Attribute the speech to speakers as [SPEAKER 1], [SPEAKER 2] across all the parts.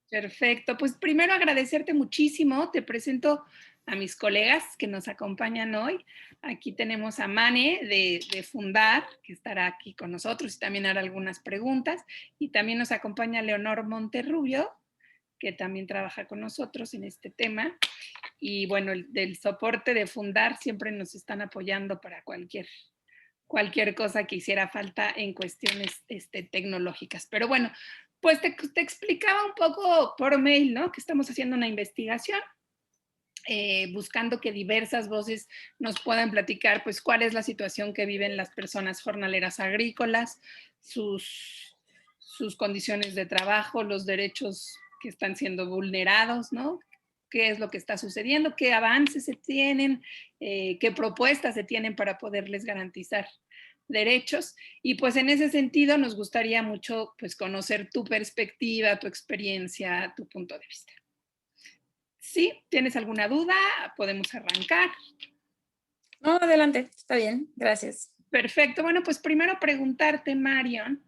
[SPEAKER 1] Perfecto. Pues primero agradecerte muchísimo. Te presento a mis colegas que nos acompañan hoy. Aquí tenemos a Mane de Fundar, que estará aquí con nosotros y también hará algunas preguntas. Y también nos acompaña Leonor Monterrubio, que también trabaja con nosotros en este tema. Y bueno, del soporte de Fundar siempre nos están apoyando para cualquier cosa que hiciera falta en cuestiones tecnológicas. Pero bueno, pues te explicaba un poco por mail, ¿no? Que estamos haciendo una investigación, buscando que diversas voces nos puedan platicar, pues, cuál es la situación que viven las personas jornaleras agrícolas, sus condiciones de trabajo, los derechos que están siendo vulnerados, ¿no? Qué es lo que está sucediendo, qué avances se tienen, qué propuestas se tienen para poderles garantizar derechos. Y pues en ese sentido nos gustaría mucho pues conocer tu perspectiva, tu experiencia, tu punto de vista. ¿Sí? ¿Tienes alguna duda? Podemos arrancar.
[SPEAKER 2] No, adelante, está bien, gracias.
[SPEAKER 1] Perfecto. Bueno, pues primero preguntarte, Marion,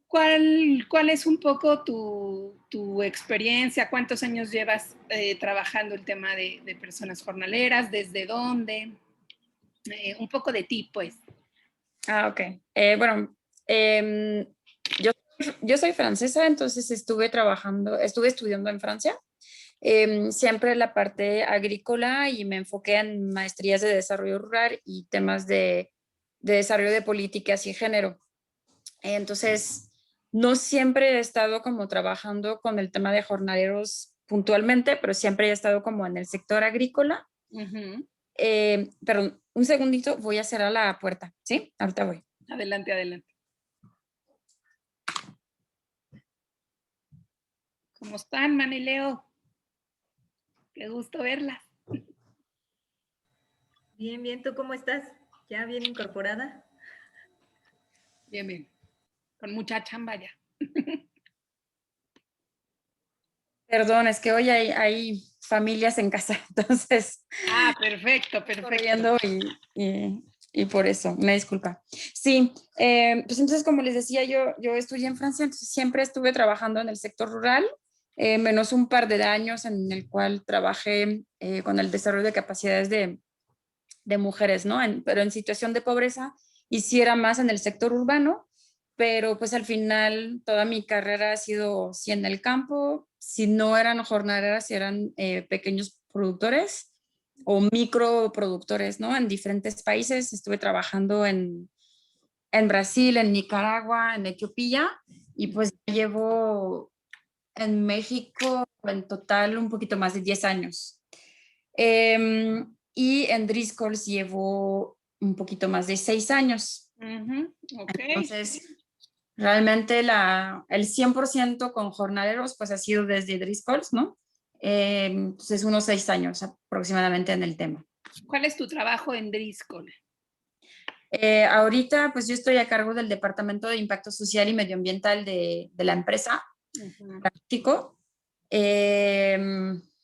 [SPEAKER 1] ¿cuál es un poco tu experiencia? ¿Cuántos años llevas trabajando el tema de personas jornaleras? ¿Desde dónde? Un poco de ti, pues.
[SPEAKER 2] Ok. Bueno, em, yo, yo soy francesa, entonces estuve estudiando en Francia, siempre la parte agrícola y me enfoqué en maestrías de desarrollo rural y temas de desarrollo de políticas y género. Entonces, no siempre he estado como trabajando con el tema de jornaleros puntualmente, pero siempre he estado como en el sector agrícola.
[SPEAKER 1] Ujú.
[SPEAKER 2] Perdón, un segundito, voy a cerrar la puerta, ¿sí? Ahorita voy.
[SPEAKER 1] Adelante, adelante. ¿Cómo están, Manileo? Qué gusto verla.
[SPEAKER 3] Bien, bien, ¿tú cómo estás? ¿Ya bien incorporada?
[SPEAKER 1] Bien, bien. Con mucha chamba ya.
[SPEAKER 2] Perdón, es que hoy hay familias en casa, entonces
[SPEAKER 1] Ah, perfecto, perfecto.
[SPEAKER 2] corriendo y por eso, una disculpa. Sí, pues entonces como les decía, yo estudié en Francia, entonces siempre estuve trabajando en el sector rural, menos un par de años en el cual trabajé con el desarrollo de capacidades de mujeres, ¿no? Pero en situación de pobreza, y sí era más en el sector urbano, pero pues al final toda mi carrera ha sido sí en el campo, si no eran jornaleras, si eran pequeños productores o microproductores, ¿no? En diferentes países, estuve trabajando en Brasil, en Nicaragua, en Etiopía, y pues llevo en México en total un poquito más de 10 años. Y en Driscolls llevo un poquito más de 6 años.
[SPEAKER 1] Ok.
[SPEAKER 2] Entonces, realmente el 100% con jornaleros pues ha sido desde Driscolls, ¿no? Entonces, unos 6 años aproximadamente en el tema.
[SPEAKER 1] ¿Cuál es tu trabajo en Driscoll?
[SPEAKER 2] Ahorita pues yo estoy a cargo del Departamento de Impacto Social y Medioambiental de la empresa, práctico.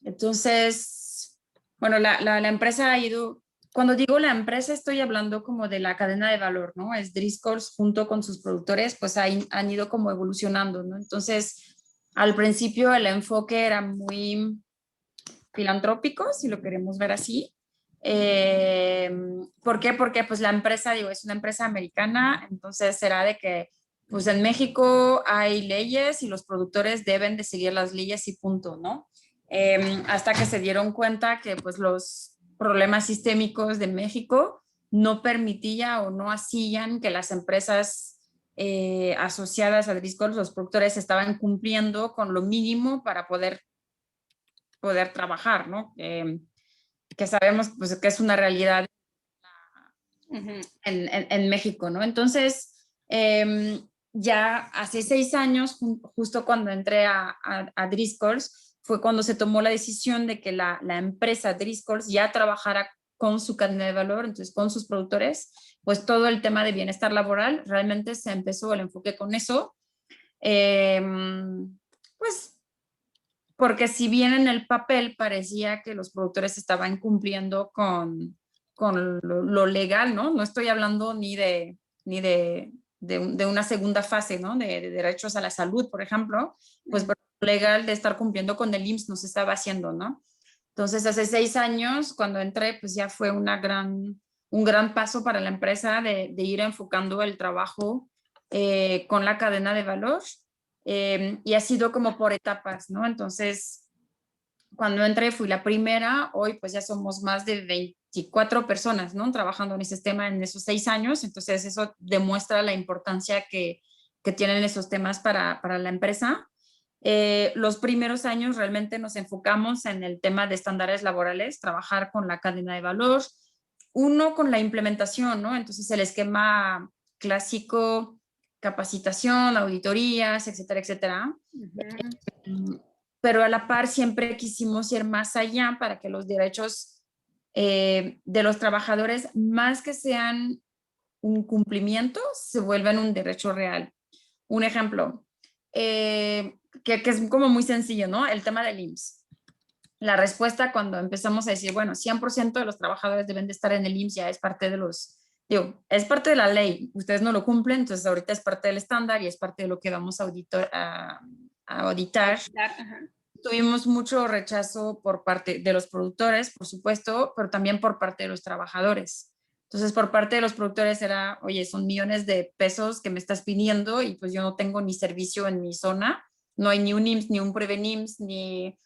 [SPEAKER 2] Entonces, bueno, la empresa ha ido, cuando digo la empresa estoy hablando como de la cadena de valor, ¿no? Es Driscolls junto con sus productores, pues han ido como evolucionando, ¿no? Entonces, al principio el enfoque era muy filantrópico, si lo queremos ver así. ¿Por qué? Porque pues la empresa, digo, es una empresa americana, entonces será de que pues en México hay leyes y los productores deben de seguir las leyes y punto, ¿no? Hasta que se dieron cuenta que pues los problemas sistémicos de México no permitían o no hacían que las empresas asociadas a Driscoll, los productores estaban cumpliendo con lo mínimo para poder trabajar, ¿no? Que sabemos pues, que es una realidad en México, ¿no? Entonces, ya hace 6 años, justo cuando entré a Driscolls, fue cuando se tomó la decisión de que la empresa Driscolls ya trabajara con su cadena de valor, entonces con sus productores, pues todo el tema de bienestar laboral, realmente se empezó el enfoque con eso. Pues porque si bien en el papel parecía que los productores estaban cumpliendo con lo legal, ¿no? No estoy hablando ni de una segunda fase, ¿no? De derechos a la salud, por ejemplo, pues legal de estar cumpliendo con el IMSS no se estaba haciendo, ¿no? Entonces, hace 6 años, cuando entré, pues ya fue un gran paso para la empresa de ir enfocando el trabajo con la cadena de valor y ha sido como por etapas, ¿no? Entonces, cuando entré fui la primera, hoy pues ya somos más de 24 personas, ¿no? Trabajando en ese tema en esos 6 años, entonces eso demuestra la importancia que tienen esos temas para la empresa. Los primeros años realmente nos enfocamos en el tema de estándares laborales, trabajar con la cadena de valor, uno con la implementación, ¿no? Entonces el esquema clásico, capacitación, auditorías, etcétera, etcétera. Pero a la par siempre quisimos ir más allá para que los derechos de los trabajadores, más que sean un cumplimiento, se vuelvan un derecho real. Un ejemplo, que es como muy sencillo, ¿no? El tema del IMSS. La respuesta cuando empezamos a decir, bueno, 100% de los trabajadores deben de estar en el IMSS ya es parte de es parte de la ley. Ustedes no lo cumplen, entonces ahorita es parte del estándar y es parte de lo que vamos a auditar. Tuvimos mucho rechazo por parte de los productores, por supuesto, pero también por parte de los trabajadores. Entonces, por parte de los productores era, oye, son millones de pesos que me estás pidiendo y pues yo no tengo ni servicio en mi zona, no hay ni un IMSS, ni un PrevenIMSS, ni,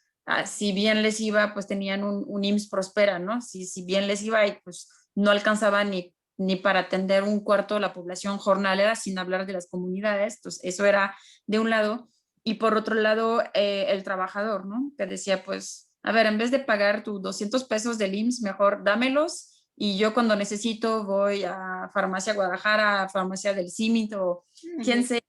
[SPEAKER 2] si bien les iba, pues tenían un IMSS Prospera, ¿no? Si bien les iba y pues no alcanzaba ni para atender un cuarto de la población jornalera, sin hablar de las comunidades. Entonces, eso era de un lado. Y por otro lado, el trabajador, ¿no? Que decía, pues, a ver, en vez de pagar tus 200 pesos del IMSS, mejor dámelos y yo cuando necesito voy a Farmacia Guadalajara, a Farmacia del CIMIT o quien sea,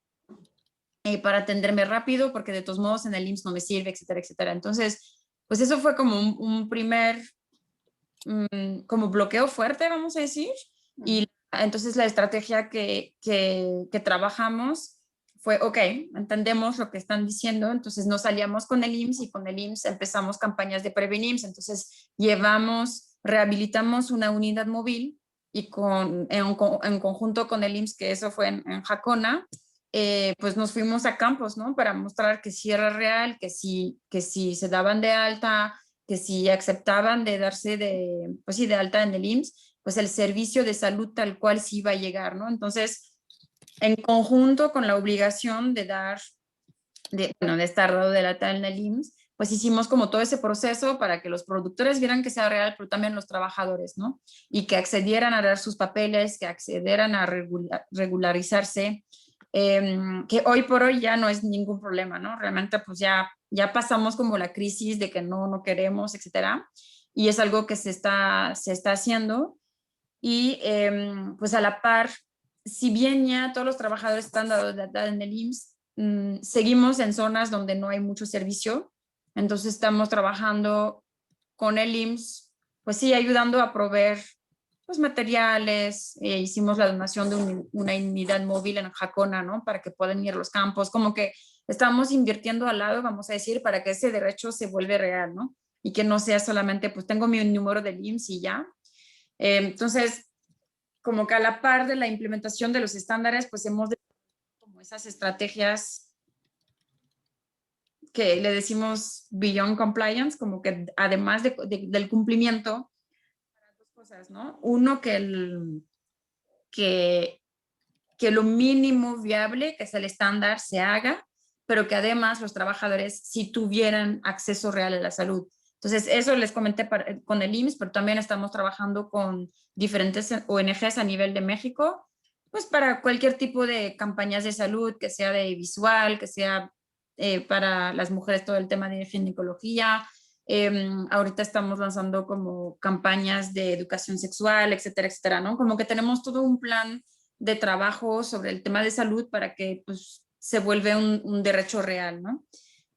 [SPEAKER 2] para atenderme rápido, porque de todos modos en el IMSS no me sirve, etcétera, etcétera. Entonces, pues eso fue como un primer, como bloqueo fuerte, vamos a decir. Y entonces la estrategia que trabajamos fue, ok, entendemos lo que están diciendo, entonces nos salíamos con el IMSS y con el IMSS empezamos campañas de PrevenIMSS, entonces rehabilitamos una unidad móvil y en conjunto con el IMSS, que eso fue en Jacona, pues nos fuimos a campos, ¿no? Para mostrar que sí era real, que sí se daban de alta, que si aceptaban de darse pues sí, de alta en el IMSS, pues el servicio de salud tal cual sí iba a llegar, ¿no? Entonces, en conjunto con la obligación de de estar dado de alta en el IMSS, pues hicimos como todo ese proceso para que los productores vieran que sea real, pero también los trabajadores, ¿no? Y que accedieran a dar sus papeles, que accedieran a regularizarse, que hoy por hoy ya no es ningún problema, ¿no? Realmente pues ya pasamos como la crisis de que no queremos, etcétera, y es algo que se está haciendo y pues a la par, si bien ya todos los trabajadores están dados de alta en el IMSS, seguimos en zonas donde no hay mucho servicio, entonces estamos trabajando con el IMSS, pues sí, ayudando a proveer pues materiales, hicimos la donación de una unidad móvil en Jacona, ¿no? Para que puedan ir a los campos, como que estamos invirtiendo al lado, vamos a decir, para que ese derecho se vuelva real, ¿no? Y que no sea solamente, pues tengo mi número del IMSS y ya. Entonces, como que a la par de la implementación de los estándares, pues hemos de como esas estrategias que le decimos beyond compliance, como que además del cumplimiento, dos cosas, ¿no? Uno, que lo mínimo viable, que es el estándar, se haga, pero que además los trabajadores sí tuvieran acceso real a la salud. Entonces, eso les comenté con el IMSS, pero también estamos trabajando con diferentes ONGs a nivel de México, pues para cualquier tipo de campañas de salud, que sea de visual, que sea para las mujeres todo el tema de ginecología. Ahorita estamos lanzando como campañas de educación sexual, etcétera, etcétera, ¿no? Como que tenemos todo un plan de trabajo sobre el tema de salud para que pues, se vuelva un derecho real, ¿no?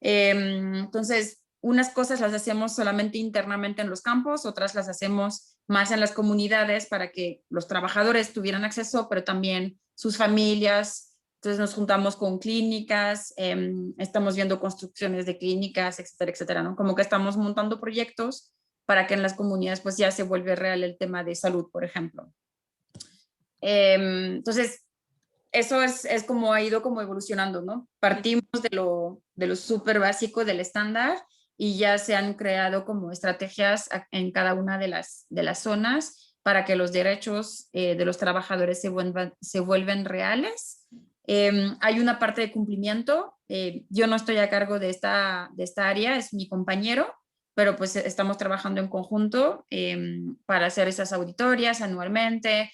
[SPEAKER 2] Entonces, unas cosas las hacemos solamente internamente en los campos, otras las hacemos más en las comunidades para que los trabajadores tuvieran acceso, pero también sus familias. Entonces nos juntamos con clínicas, estamos viendo construcciones de clínicas, etcétera, etcétera, ¿no? Como que estamos montando proyectos para que en las comunidades pues ya se vuelva real el tema de salud, por ejemplo. Entonces, eso es como ha ido como evolucionando, ¿no? Partimos de lo súper básico del estándar y ya se han creado como estrategias en cada una de las zonas para que los derechos de los trabajadores se vuelven reales. Hay una parte de cumplimiento. Yo no estoy a cargo de esta área, es mi compañero, pero pues estamos trabajando en conjunto para hacer esas auditorías anualmente.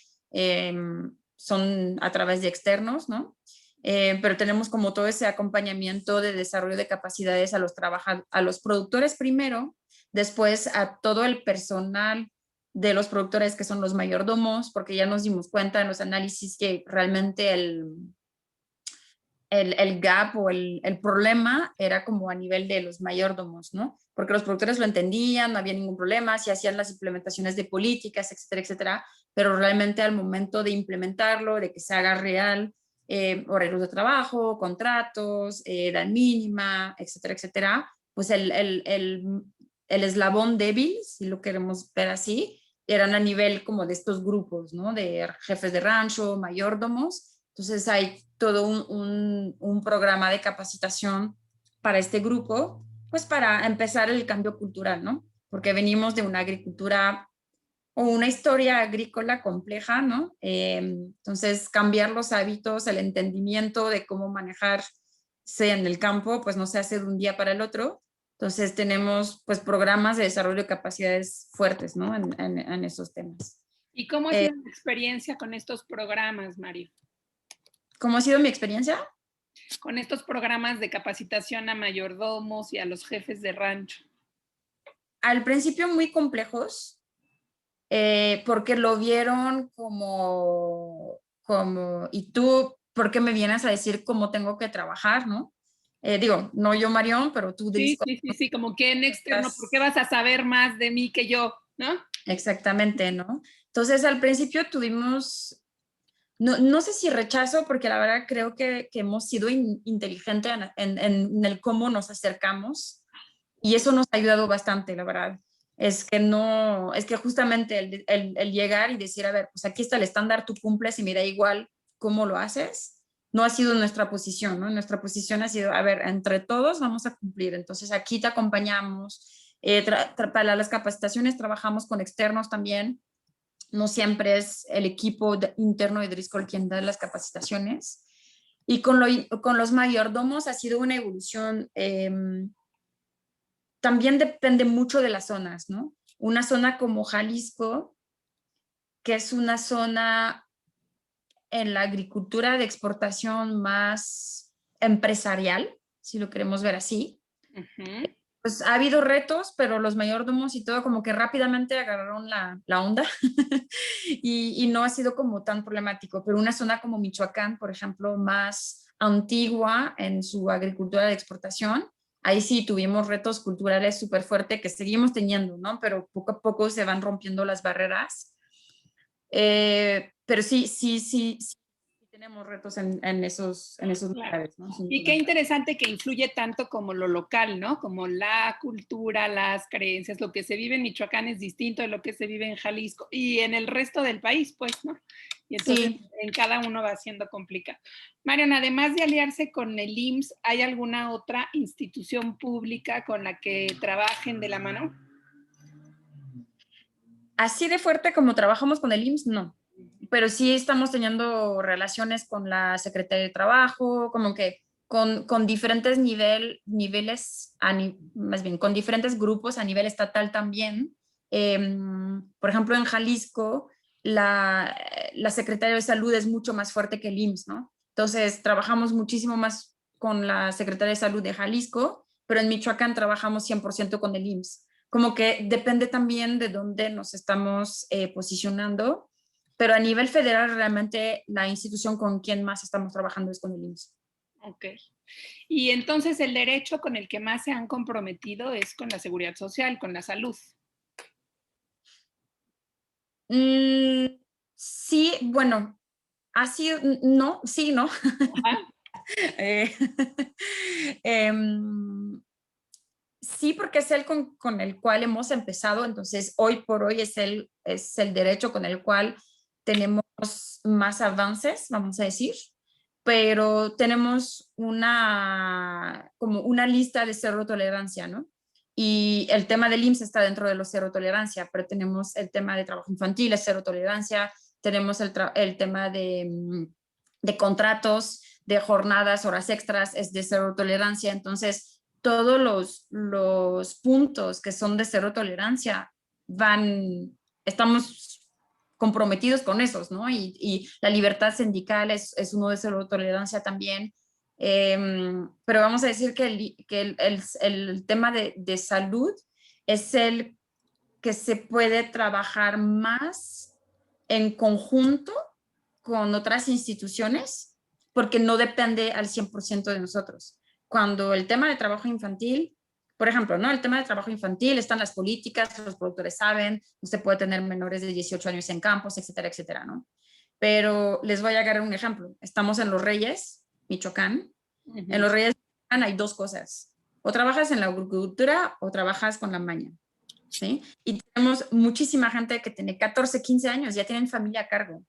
[SPEAKER 2] Son a través de externos, ¿no? Pero tenemos como todo ese acompañamiento de desarrollo de capacidades a los productores primero, después a todo el personal de los productores que son los mayordomos, porque ya nos dimos cuenta en los análisis que realmente el gap o el problema era como a nivel de los mayordomos, ¿no? Porque los productores lo entendían, no había ningún problema, si hacían las implementaciones de políticas, etcétera, etcétera, pero realmente al momento de implementarlo, de que se haga real, horarios de trabajo, contratos, edad mínima, etcétera, etcétera, pues el eslabón débil, si lo queremos ver así, eran a nivel como de estos grupos, ¿no? De jefes de rancho, mayordomos. Entonces hay todo un programa de capacitación para este grupo, pues para empezar el cambio cultural, ¿no? Porque venimos de una agricultura o una historia agrícola compleja, ¿no? Entonces cambiar los hábitos, el entendimiento de cómo manejarse en el campo, pues no se hace de un día para el otro. Entonces tenemos pues programas de desarrollo de capacidades fuertes, ¿no? En esos temas.
[SPEAKER 1] ¿Y cómo ha sido la experiencia con estos programas, Mario?
[SPEAKER 2] ¿Cómo ha sido mi experiencia?
[SPEAKER 1] Con estos programas de capacitación a mayordomos y a los jefes de rancho.
[SPEAKER 2] Al principio muy complejos, porque lo vieron como, ¿y tú por qué me vienes a decir cómo tengo que trabajar, no? Digo, no yo, Marión, pero tú
[SPEAKER 1] Sí,
[SPEAKER 2] dices.
[SPEAKER 1] sí, como que en externo, ¿por qué vas a saber más de mí que yo, no?
[SPEAKER 2] Exactamente, ¿no? Entonces, al principio tuvimos, no sé si rechazo, porque la verdad creo que hemos sido inteligentes en el cómo nos acercamos y eso nos ha ayudado bastante, la verdad. Es que justamente el llegar y decir, a ver, pues aquí está el estándar, tú cumples y me da igual cómo lo haces, no ha sido nuestra posición, ¿no? Nuestra posición ha sido, a ver, entre todos vamos a cumplir, entonces aquí te acompañamos. Para las capacitaciones trabajamos con externos también, no siempre es el equipo interno de Driscoll quien da las capacitaciones. Y con los mayordomos ha sido una evolución, también depende mucho de las zonas, ¿no? Una zona como Jalisco, que es una zona en la agricultura de exportación más empresarial, si lo queremos ver así, pues ha habido retos, pero los mayordomos y todo como que rápidamente agarraron la onda y no ha sido como tan problemático. Pero una zona como Michoacán, por ejemplo, más antigua en su agricultura de exportación, ahí sí tuvimos retos culturales súper fuertes que seguimos teniendo, ¿no? Pero poco a poco se van rompiendo las barreras. Pero sí tenemos retos en esos lugares, ¿no?
[SPEAKER 1] Y qué interesante que influye tanto como lo local, ¿no? Como la cultura, las creencias, lo que se vive en Michoacán es distinto de lo que se vive en Jalisco y en el resto del país, pues, ¿no? Y entonces en cada uno va siendo complicado. Marion, además de aliarse con el IMSS, ¿hay alguna otra institución pública con la que trabajen de la mano?
[SPEAKER 2] Así de fuerte como trabajamos con el IMSS, no. Pero sí estamos teniendo relaciones con la Secretaría de Trabajo, como que con diferentes niveles, más bien con diferentes grupos a nivel estatal también. Por ejemplo, en Jalisco, la Secretaría de Salud es mucho más fuerte que el IMSS, ¿no? Entonces, trabajamos muchísimo más con la Secretaría de Salud de Jalisco, pero en Michoacán trabajamos 100% con el IMSS. Como que depende también de dónde nos estamos posicionando, pero a nivel federal realmente la institución con quien más estamos trabajando es con el IMSS.
[SPEAKER 1] Ok. Y entonces el derecho con el que más se han comprometido es con la seguridad social, con la salud.
[SPEAKER 2] Sí, bueno, así, no, sí, ¿no? Sí, porque es el con el cual hemos empezado, entonces hoy por hoy es el derecho con el cual tenemos más avances, vamos a decir. pero tenemos como una lista de cero tolerancia, ¿no? Y el tema del IMSS está dentro de los cero tolerancia, pero tenemos el tema de trabajo infantil, es cero tolerancia, tenemos el tema de contratos, de jornadas, horas extras, es de cero tolerancia. Entonces, todos los puntos que son de cero tolerancia estamos comprometidos con esos, ¿no? Y la libertad sindical es uno de cero tolerancia también. Pero vamos a decir que el tema de salud es el que se puede trabajar más en conjunto con otras instituciones, porque no depende al 100% de nosotros. Cuando el tema de trabajo infantil, por ejemplo, ¿no? El tema de trabajo infantil, están las políticas, los productores saben, usted puede tener menores de 18 años en campos, etcétera, etcétera, ¿no? Pero les voy a agarrar un ejemplo. Estamos en Los Reyes, Michoacán. En Los Reyes hay dos cosas. O trabajas en la agricultura o trabajas con la maña, ¿sí? Y tenemos muchísima gente que tiene 14, 15 años, ya tienen familia a cargo.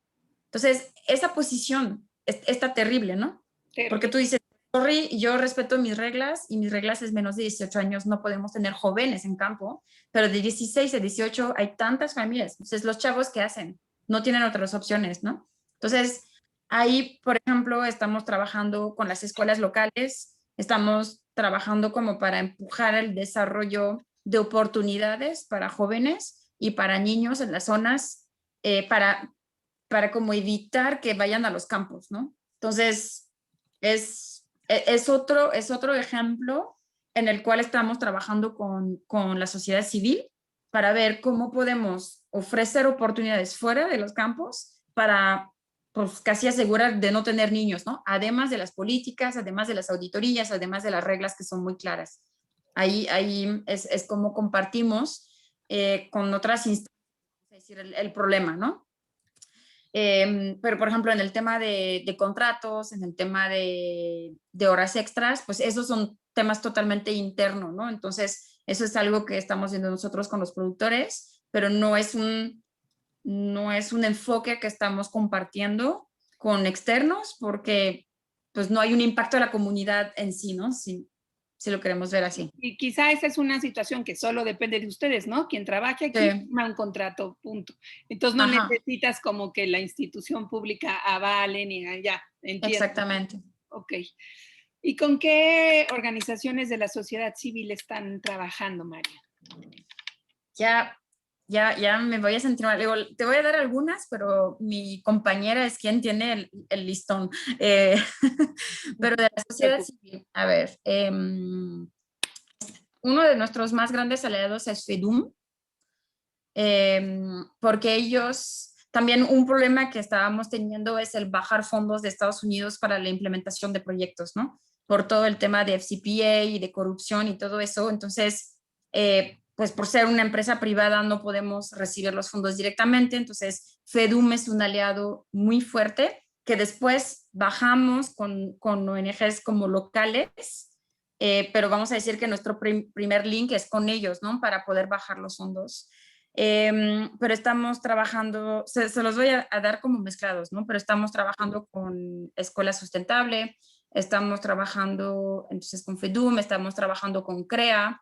[SPEAKER 2] Entonces, esa posición está terrible, ¿no?
[SPEAKER 1] Terrible.
[SPEAKER 2] Porque tú dices, sorry, yo respeto mis reglas y mis reglas es menos de 18 años, no podemos tener jóvenes en campo, pero de 16 a 18 hay tantas familias. Entonces, los chavos, ¿qué hacen? No tienen otras opciones, ¿no? Entonces, ahí, por ejemplo, estamos trabajando con las escuelas locales, estamos trabajando como para empujar el desarrollo de oportunidades para jóvenes y para niños en las zonas, para como evitar que vayan a los campos, ¿no? Entonces, es otro ejemplo en el cual estamos trabajando con la sociedad civil para ver cómo podemos ofrecer oportunidades fuera de los campos para pues casi asegurar de no tener niños, ¿no? Además de las políticas, además de las auditorías, además de las reglas que son muy claras. Ahí es como compartimos con otras instancias, es decir, el problema, ¿no? Pero, por ejemplo, en el tema de contratos, en el tema de horas extras, pues esos son temas totalmente internos, ¿no? Entonces, eso es algo que estamos viendo nosotros con los productores, pero no es un enfoque que estamos compartiendo con externos porque pues no hay un impacto a la comunidad en sí, ¿no? Si lo queremos ver así.
[SPEAKER 1] Y quizá esa es una situación que solo depende de ustedes, ¿no? Quien trabaje aquí firma un contrato, punto. Entonces no necesitas como que la institución pública avale ni ya, entiendo.
[SPEAKER 2] Exactamente.
[SPEAKER 1] Ok. ¿Y con qué organizaciones de la sociedad civil están trabajando, María?
[SPEAKER 2] Ya me voy a sentir mal. Digo, te voy a dar algunas, pero mi compañera es quien tiene el listón. Pero de la sociedad civil, a ver, uno de nuestros más grandes aliados es FEDUM, porque ellos, también un problema que estábamos teniendo es el bajar fondos de Estados Unidos para la implementación de proyectos, ¿no? Por todo el tema de FCPA y de corrupción y todo eso. Entonces, pues por ser una empresa privada no podemos recibir los fondos directamente. Entonces, FEDUM es un aliado muy fuerte que después bajamos con ONGs como locales, pero vamos a decir que nuestro primer link es con ellos, ¿no? Para poder bajar los fondos. Pero estamos trabajando, se los voy a dar como mezclados, ¿no? Pero estamos trabajando con Escuela Sustentable, estamos trabajando entonces con FEDUM, estamos trabajando con CREA,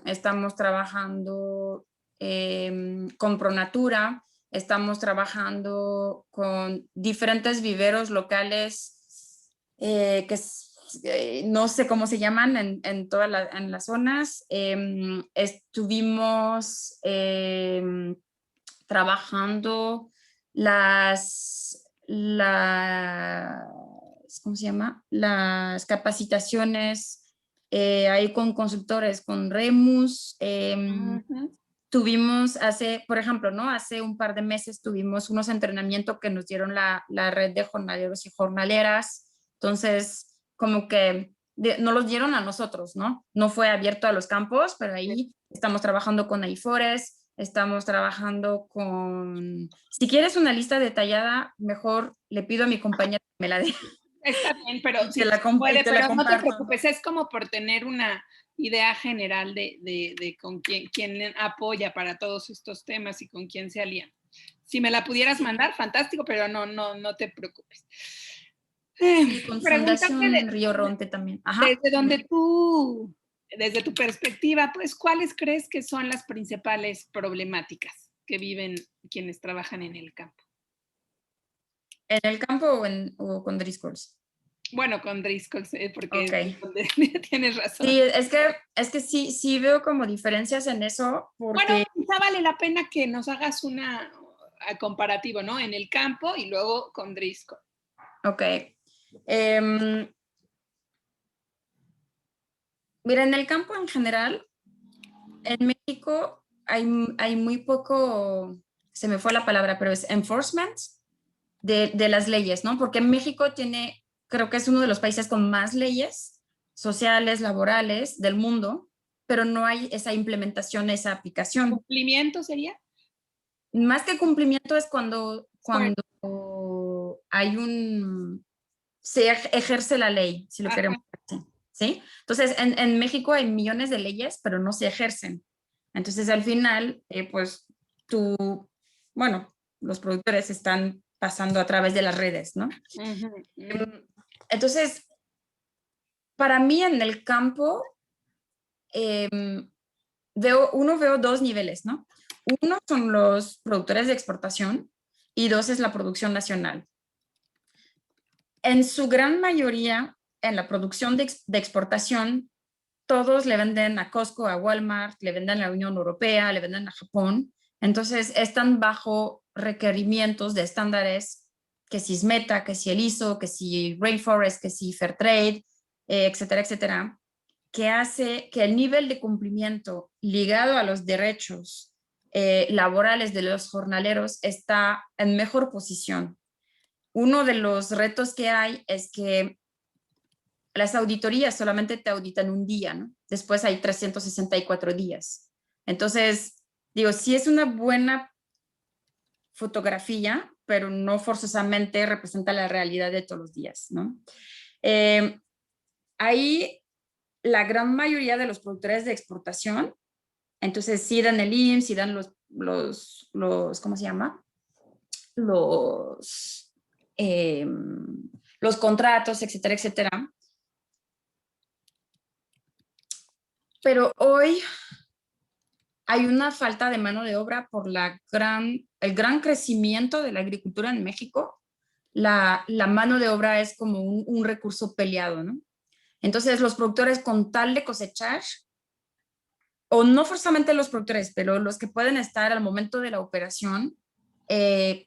[SPEAKER 2] estamos trabajando con Pronatura, estamos trabajando con diferentes viveros locales no sé cómo se llaman en todas en las zonas. Estuvimos trabajando ¿cómo se llama? Las capacitaciones ahí con consultores, con Remus. Tuvimos por ejemplo, ¿no? Hace un par de meses tuvimos unos entrenamientos que nos dieron la red de jornaleros y jornaleras. Entonces, como que no los dieron a nosotros, ¿no? No fue abierto a los campos, pero ahí estamos trabajando con AIFORES, estamos trabajando con... Si quieres una lista detallada, mejor le pido a mi compañera que me la dé.
[SPEAKER 1] Está bien, pero sí,
[SPEAKER 2] puede,
[SPEAKER 1] pero no te preocupes, es como por tener una idea general de con quién apoya para todos estos temas y con quién se alían. Si me la pudieras mandar, fantástico, pero no te preocupes.
[SPEAKER 2] Sí, con
[SPEAKER 1] Preguntarte
[SPEAKER 2] Fundación Río Ronte también. Ajá.
[SPEAKER 1] desde desde tu perspectiva, pues, ¿cuáles crees que son las principales problemáticas que viven quienes trabajan en el campo?
[SPEAKER 2] ¿En el campo o con Driscolls?
[SPEAKER 1] Bueno, con Driscoll, porque
[SPEAKER 2] Ok.
[SPEAKER 1] es donde tienes razón.
[SPEAKER 2] Sí, es que sí veo como diferencias en eso
[SPEAKER 1] Bueno,
[SPEAKER 2] porque,
[SPEAKER 1] quizá vale la pena que nos hagas una comparativo, ¿no? En el campo y luego con Driscoll.
[SPEAKER 2] ok. em, Mira, en el campo en general, en México hay muy poco, se me fue la palabra, pero es enforcement de las leyes, ¿no? Porque México tiene, creo que es uno de los países con más leyes sociales, laborales del mundo, pero no hay esa implementación, esa aplicación.
[SPEAKER 1] ¿Cumplimiento sería?
[SPEAKER 2] Más que cumplimiento es
[SPEAKER 1] Bueno,
[SPEAKER 2] cuando hay se ejerce la ley, si lo queremos
[SPEAKER 1] ajá.
[SPEAKER 2] decir, ¿sí? Entonces, en México hay millones de leyes, pero no se ejercen. Entonces, al final, pues bueno, los productores están pasando a través de las redes, ¿no?
[SPEAKER 1] Ujú, ujú.
[SPEAKER 2] Entonces, para mí en el campo, veo dos niveles, ¿no? Uno son los productores de exportación y dos es la producción nacional. En su gran mayoría, en la producción de exportación, todos le venden a Costco, a Walmart, le venden a la Unión Europea, le venden a Japón. Entonces, están bajo requerimientos de estándares, que si SMETA, que si el ISO, que si Rainforest, que si Fairtrade, etcétera, etcétera, que hace que el nivel de cumplimiento ligado a los derechos laborales de los jornaleros está en mejor posición. Uno de los retos que hay es que las auditorías solamente te auditan un día, ¿no? Después hay 364 días. Entonces, digo, sí es una buena fotografía, pero no forzosamente representa la realidad de todos los días, ¿no? Ahí la gran mayoría de los productores de exportación, entonces sí dan el IMSS, sí dan ¿cómo se llama? Los, eh, los contratos, etcétera, etcétera. Pero hoy hay una falta de mano de obra por el gran crecimiento de la agricultura en México. La mano de obra es como un recurso peleado, ¿no? Entonces, los productores con tal de cosechar, o no forzosamente los productores, pero los que pueden estar al momento de la operación, eh,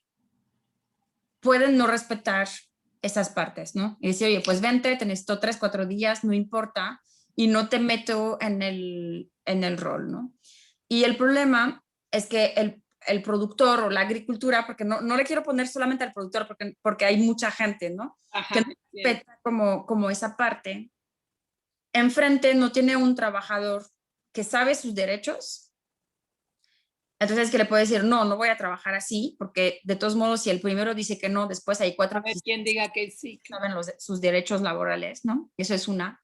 [SPEAKER 2] pueden no respetar esas partes, ¿no? Y decir, oye, pues vente, te necesito 3, 4 días, no importa, y no te meto en el rol, ¿no? Y el problema es que el productor o la agricultura, porque no le quiero poner solamente al productor, porque hay mucha gente, ¿no? Que
[SPEAKER 1] Ajá,
[SPEAKER 2] no
[SPEAKER 1] bien.
[SPEAKER 2] respeta como esa parte. Enfrente no tiene un trabajador que sabe sus derechos, entonces que le puede decir, no voy a trabajar así, porque de todos modos, si el primero dice que no, después hay
[SPEAKER 1] A
[SPEAKER 2] 4
[SPEAKER 1] ver
[SPEAKER 2] que
[SPEAKER 1] quién diga que sí.
[SPEAKER 2] saben sus derechos laborales, ¿no? Eso es una.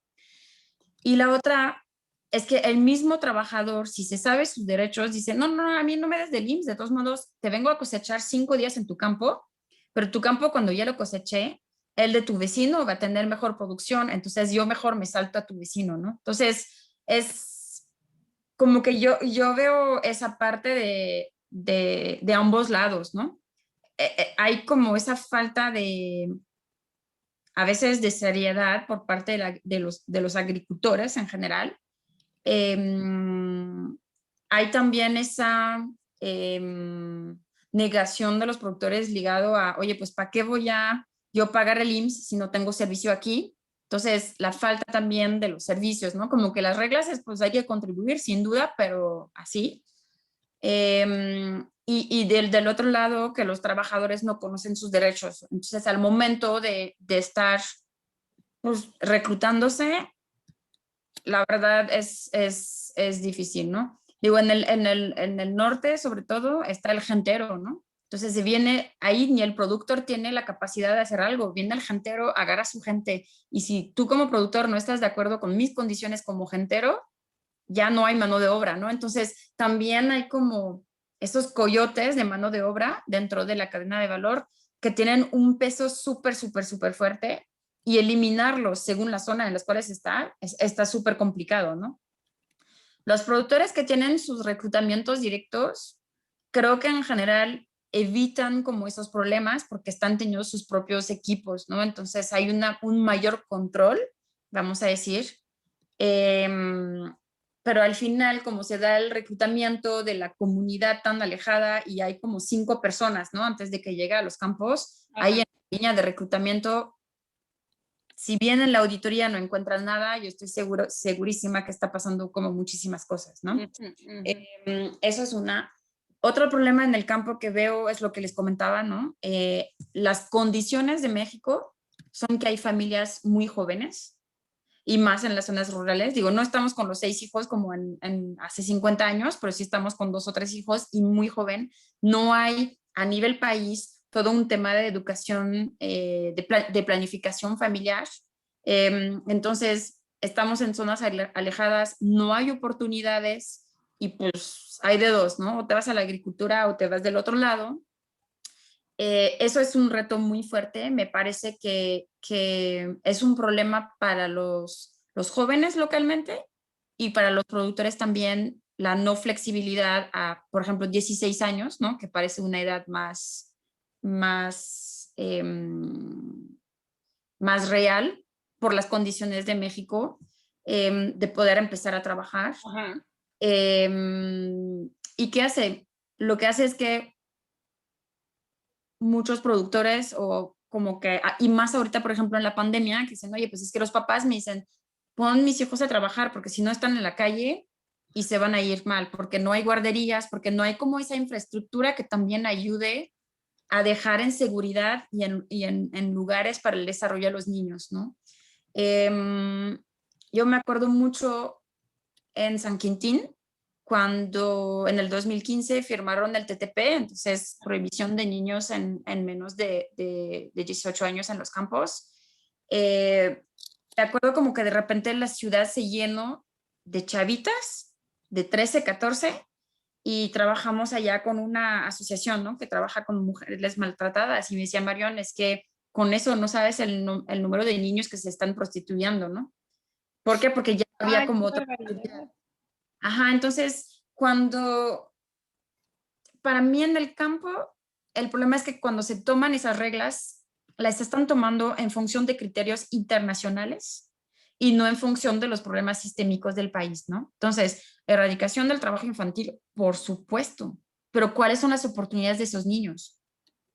[SPEAKER 2] Y la otra es que el mismo trabajador, si se sabe sus derechos, dice, no, a mí no me des del IMSS, de todos modos, te vengo a cosechar 5 días en tu campo, pero tu campo cuando ya lo coseché, el de tu vecino va a tener mejor producción, entonces yo mejor me salto a tu vecino, ¿no? Entonces, es como que yo veo esa parte de ambos lados, ¿no? Hay como esa falta a veces de seriedad por parte de los agricultores en general. Hay también esa negación de los productores ligado a, oye, pues ¿para qué voy a yo pagar el IMSS si no tengo servicio aquí? Entonces, la falta también de los servicios, ¿no? Como que las reglas, pues hay que contribuir, sin duda, pero así. Y del otro lado, que los trabajadores no conocen sus derechos. Entonces, al momento de estar pues, reclutándose, la verdad es difícil, ¿no? Digo, en el norte, sobre todo, está el gentero, ¿no? Entonces, si viene ahí, ni el productor tiene la capacidad de hacer algo. Viene el gentero, agarra a su gente. Y si tú como productor no estás de acuerdo con mis condiciones como gentero, ya no hay mano de obra, ¿no? Entonces, también hay como esos coyotes de mano de obra dentro de la cadena de valor que tienen un peso súper, súper, súper fuerte y eliminarlos según la zona en las cuales está súper complicado, ¿no? Los productores que tienen sus reclutamientos directos, creo que en general evitan como esos problemas porque están teniendo sus propios equipos, ¿no? Entonces hay un mayor control, vamos a decir, pero al final, como se da el reclutamiento de la comunidad tan alejada y hay como 5 personas, ¿no? Antes de que llegue a los campos,
[SPEAKER 1] Ajá.
[SPEAKER 2] ahí en la línea de reclutamiento, si bien en la auditoría no encuentran nada, yo estoy segurísima que está pasando como muchísimas cosas, ¿no? Eso es una. Otro problema en el campo que veo es lo que les comentaba, ¿no? Las condiciones de México son que hay familias muy jóvenes y más en las zonas rurales. Digo, no estamos con los 6 hijos como hace 50 años, pero sí estamos con 2 o 3 hijos y muy joven. No hay a nivel país todo un tema de educación, de planificación familiar. Entonces, estamos en zonas alejadas, no hay oportunidades y pues hay de dos, ¿no? O te vas a la agricultura o te vas del otro lado. Eso es un reto muy fuerte. Me parece que es un problema para los jóvenes localmente y para los productores también la no flexibilidad a, por ejemplo, 16 años, ¿no? Que parece una edad más, más real por las condiciones de México, de poder empezar a trabajar.
[SPEAKER 1] Ajá.
[SPEAKER 2] ¿Y qué hace? Lo que hace es que muchos productores o como que, y más ahorita, por ejemplo, en la pandemia, que dicen, oye, pues es que los papás me dicen, pon mis hijos a trabajar porque si no están en la calle y se van a ir mal, porque no hay guarderías, porque no hay como esa infraestructura que también ayude a dejar en seguridad y en lugares para el desarrollo de los niños, ¿no? Yo me acuerdo mucho en San Quintín, cuando en el 2015 firmaron el TTP, entonces prohibición de niños en menos de 18 años en los campos. Me acuerdo como que de repente la ciudad se llenó de chavitas de 13, 14 y trabajamos allá con una asociación, ¿no? Que trabaja con mujeres maltratadas y me decía Marión, es que con eso no sabes el número de niños que se están prostituyendo, ¿no? ¿Por qué? Porque ya había
[SPEAKER 1] Ay,
[SPEAKER 2] como
[SPEAKER 1] qué
[SPEAKER 2] otra.
[SPEAKER 1] barbaridad.
[SPEAKER 2] Ajá, entonces para mí en el campo, el problema es que cuando se toman esas reglas, las están tomando en función de criterios internacionales y no en función de los problemas sistémicos del país, ¿no? Entonces, erradicación del trabajo infantil, por supuesto, pero ¿cuáles son las oportunidades de esos niños?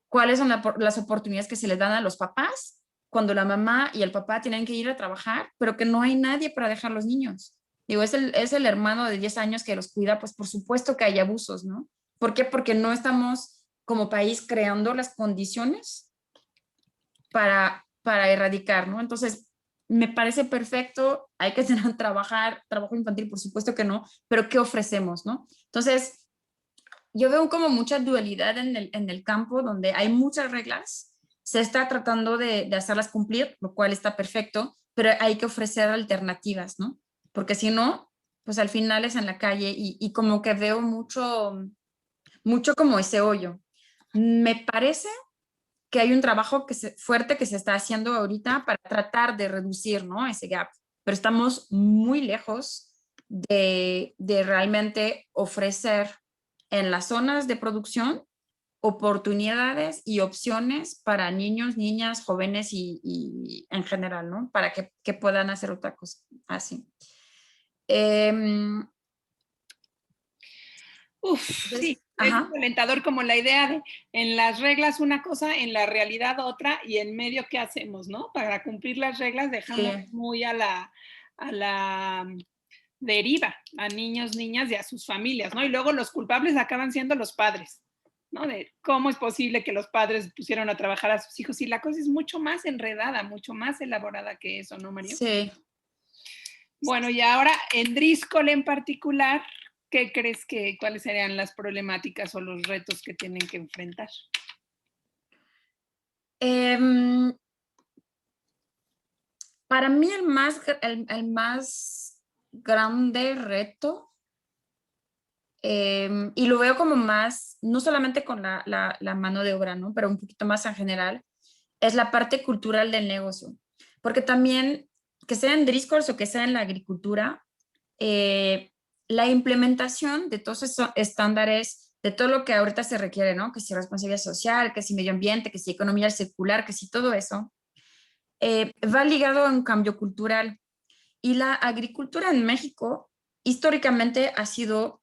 [SPEAKER 2] ¿Cuáles son las oportunidades que se les dan a los papás cuando la mamá y el papá tienen que ir a trabajar, pero que no hay nadie para dejar los niños? Digo, es el hermano de 10 años que los cuida, pues por supuesto que hay abusos, ¿no? ¿Por qué? Porque no estamos como país creando las condiciones para erradicar, ¿no? Entonces, me parece perfecto, hay que trabajar, trabajo infantil, por supuesto que no, pero ¿qué ofrecemos, no? Entonces, yo veo como mucha dualidad en el campo donde hay muchas reglas, se está tratando de hacerlas cumplir, lo cual está perfecto, pero hay que ofrecer alternativas, ¿no? Porque si no, pues al final es en la calle y como que veo mucho como ese hoyo. Me parece que hay un trabajo fuerte que se está haciendo ahorita para tratar de reducir, ¿no? Ese gap, pero estamos muy lejos de realmente ofrecer en las zonas de producción oportunidades y opciones para niños, niñas, jóvenes y en general, ¿no? Para que puedan hacer otra cosa así.
[SPEAKER 1] Uf,
[SPEAKER 2] Entonces,
[SPEAKER 1] sí, es
[SPEAKER 2] ajá,
[SPEAKER 1] alentador como la idea de en las reglas una cosa, en la realidad otra y en medio qué hacemos, ¿no? Para cumplir las reglas dejamos
[SPEAKER 2] sí,
[SPEAKER 1] muy a la deriva a niños, niñas y a sus familias, ¿no? Y luego los culpables acaban siendo los padres, ¿no? De cómo es posible que los padres pusieron a trabajar a sus hijos y la cosa es mucho más enredada, mucho más elaborada que eso, ¿no, Mario?
[SPEAKER 2] sí.
[SPEAKER 1] Bueno, y ahora en Driscoll en particular, ¿qué crees cuáles serían las problemáticas o los retos que tienen que enfrentar?
[SPEAKER 2] Em, para mí el más grande reto, y lo veo como más, no solamente con la mano de obra, ¿no? Pero un poquito más en general, es la parte cultural del negocio. porque también, que sea en Driscoll's o que sea en la agricultura, la implementación de todos esos estándares, de todo lo que ahorita se requiere, ¿no? Que si responsabilidad social, que si medio ambiente, que si economía circular, que si todo eso, va ligado a un cambio cultural. Y la agricultura en México históricamente ha sido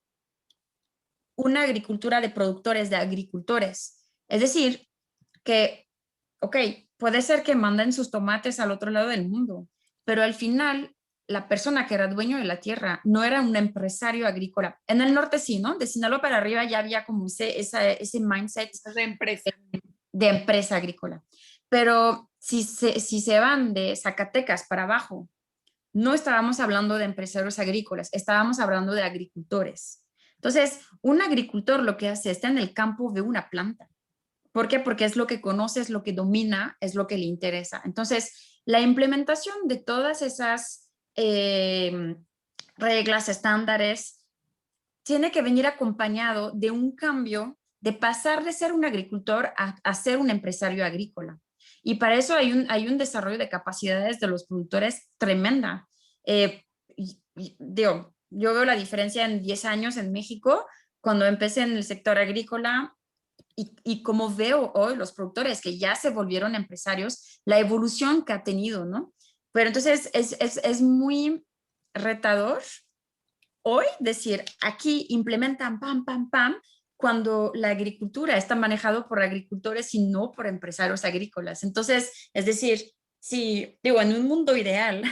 [SPEAKER 2] una agricultura de productores, de agricultores. Es decir, que, ok, puede ser que manden sus tomates al otro lado del mundo, pero al final la persona que era dueño de la tierra no era un empresario agrícola. En el norte sí, ¿no? De Sinaloa para arriba ya había como ese mindset
[SPEAKER 1] De empresa.
[SPEAKER 2] de empresa agrícola. Pero si se van de Zacatecas para abajo, no estábamos hablando de empresarios agrícolas, estábamos hablando de agricultores. Entonces, un agricultor lo que hace está en el campo de una planta. ¿Por qué? Porque es lo que conoce, es lo que domina, es lo que le interesa. Entonces, la implementación de todas esas reglas, estándares, tiene que venir acompañado de un cambio de pasar de ser un agricultor a ser un empresario agrícola. Y para eso hay un desarrollo de capacidades de los productores tremenda. Digo, yo veo la diferencia en 10 años en México, cuando empecé en el sector agrícola, y como veo hoy los productores que ya se volvieron empresarios, la evolución que ha tenido, ¿no? Pero entonces es muy retador hoy decir, aquí implementan pam, pam, pam, cuando la agricultura está manejado por agricultores y no por empresarios agrícolas. Entonces, es decir, si, digo, en un mundo ideal,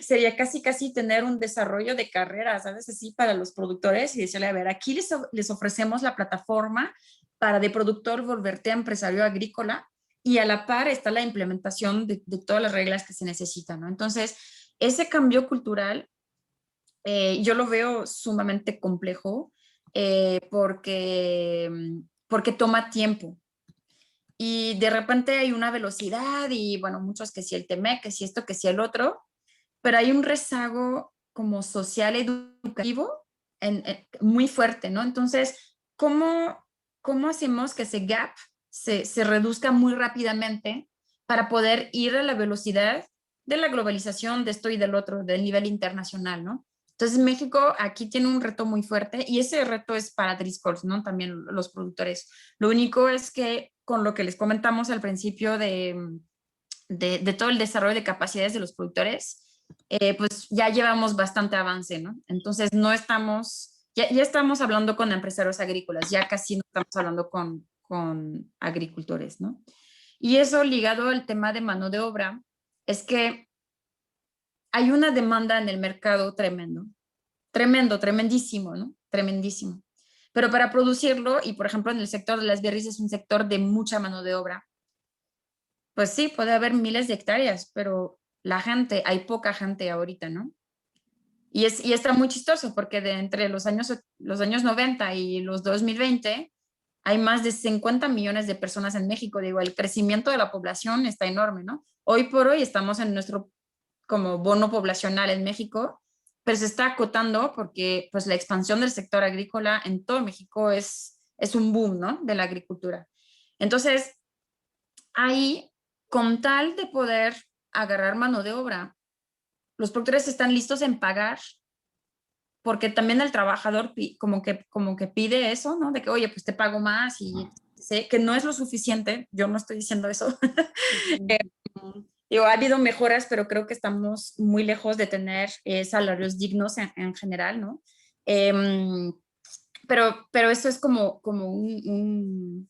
[SPEAKER 2] sería casi, casi tener un desarrollo de carrera, ¿sabes? Así para los productores y decirle, a ver, aquí les ofrecemos la plataforma para de productor volverte a empresario agrícola y a la par está la implementación de todas las reglas que se necesitan, ¿no? Entonces, ese cambio cultural yo lo veo sumamente complejo porque toma tiempo. Y de repente hay una velocidad y, bueno, muchos que si el TEMEC, que si esto, que si el otro, pero hay un rezago como social educativo muy fuerte, ¿no? Entonces, ¿cómo hacemos que ese gap se reduzca muy rápidamente para poder ir a la velocidad de la globalización, de esto y del otro, del nivel internacional, ¿no? Entonces, México aquí tiene un reto muy fuerte y ese reto es para Driscoll's, ¿no? También los productores. Lo único es que con lo que les comentamos al principio de todo el desarrollo de capacidades de los productores, pues ya llevamos bastante avance, ¿no? Entonces no estamos, ya estamos hablando con empresarios agrícolas, ya casi no estamos hablando con agricultores, ¿no? Y eso ligado al tema de mano de obra, es que hay una demanda en el mercado tremendo, tremendo, tremendísimo, ¿no? Tremendísimo. Pero para producirlo, y por ejemplo en el sector de las berries es un sector de mucha mano de obra, pues sí, puede haber miles de hectáreas, pero la gente, hay poca gente ahorita, ¿no? Y está muy chistoso porque de entre los años 90 y los 2020 hay más de 50 millones de personas en México. Digo, el crecimiento de la población está enorme, ¿no? Hoy por hoy estamos en nuestro como bono poblacional en México, pero se está acotando porque pues la expansión del sector agrícola en todo México es un boom, ¿no? De la agricultura. Entonces, ahí, con tal de poder agarrar mano de obra, los productores están listos en pagar porque también el trabajador como que pide eso, ¿no? De que, oye, pues te pago más y sé que no es lo suficiente, yo no estoy diciendo eso. Digo, ha habido mejoras, pero creo que estamos muy lejos de tener salarios dignos en general, ¿no? Pero eso es como un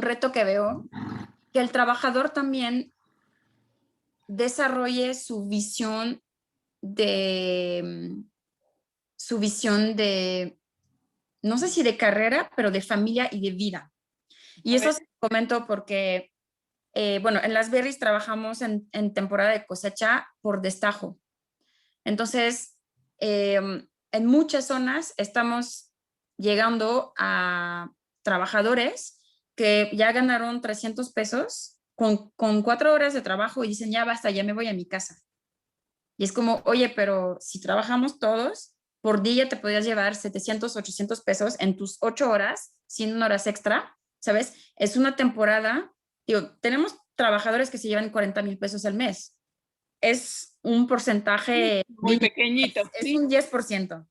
[SPEAKER 2] reto que veo, que el trabajador también desarrolle su visión de, no sé si de carrera, pero de familia y de vida. Y eso se comento porque, bueno, en las berries trabajamos en temporada de cosecha por destajo. Entonces, en muchas zonas estamos llegando a trabajadores que ya ganaron 300 pesos con 4 horas de trabajo y dicen, ya basta, ya me voy a mi casa. Y es como, oye, pero si trabajamos todos, por día te podías llevar 700, 800 pesos en tus 8 horas, 100 horas extra, ¿sabes? Es una temporada, digo, tenemos trabajadores que se llevan 40,000 pesos al mes. Es un porcentaje
[SPEAKER 1] muy pequeñito.
[SPEAKER 2] Es un 10%.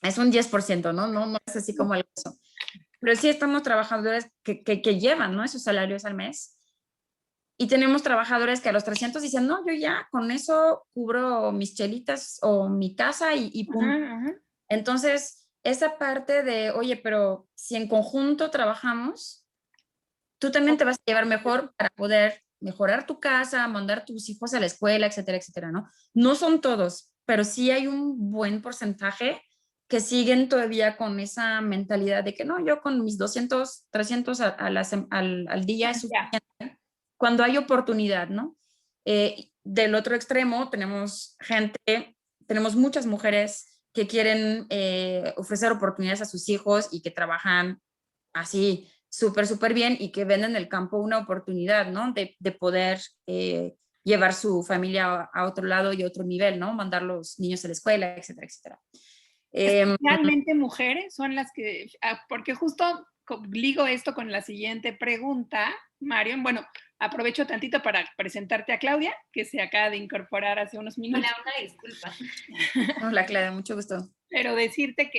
[SPEAKER 2] Es un 10%, ¿no? No es así como el eso. Pero sí estamos trabajadores que llevan, ¿no? Esos salarios al mes. Y tenemos trabajadores que a los 300 dicen, no, yo ya con eso cubro mis chelitas o mi casa y punto. Entonces, esa parte de, oye, pero si en conjunto trabajamos, tú también te vas a llevar mejor para poder mejorar tu casa, mandar a tus hijos a la escuela, etcétera, etcétera, ¿no? No son todos, pero sí hay un buen porcentaje que siguen todavía con esa mentalidad de que no, yo con mis 200, 300 al día es suficiente cuando hay oportunidad, ¿no? Del otro extremo tenemos muchas mujeres que quieren ofrecer oportunidades a sus hijos y que trabajan así súper bien y que ven en el campo una oportunidad, ¿no? De poder llevar su familia a otro lado y a otro nivel, ¿no? Mandar los niños a la escuela, etcétera, etcétera.
[SPEAKER 1] Realmente mujeres son las que, porque justo ligo esto con la siguiente pregunta, Marion. Bueno, aprovecho tantito para presentarte a Claudia, que se acaba de incorporar hace unos minutos.
[SPEAKER 3] Una disculpa.
[SPEAKER 2] Hola, Claudia, mucho gusto.
[SPEAKER 1] Pero decirte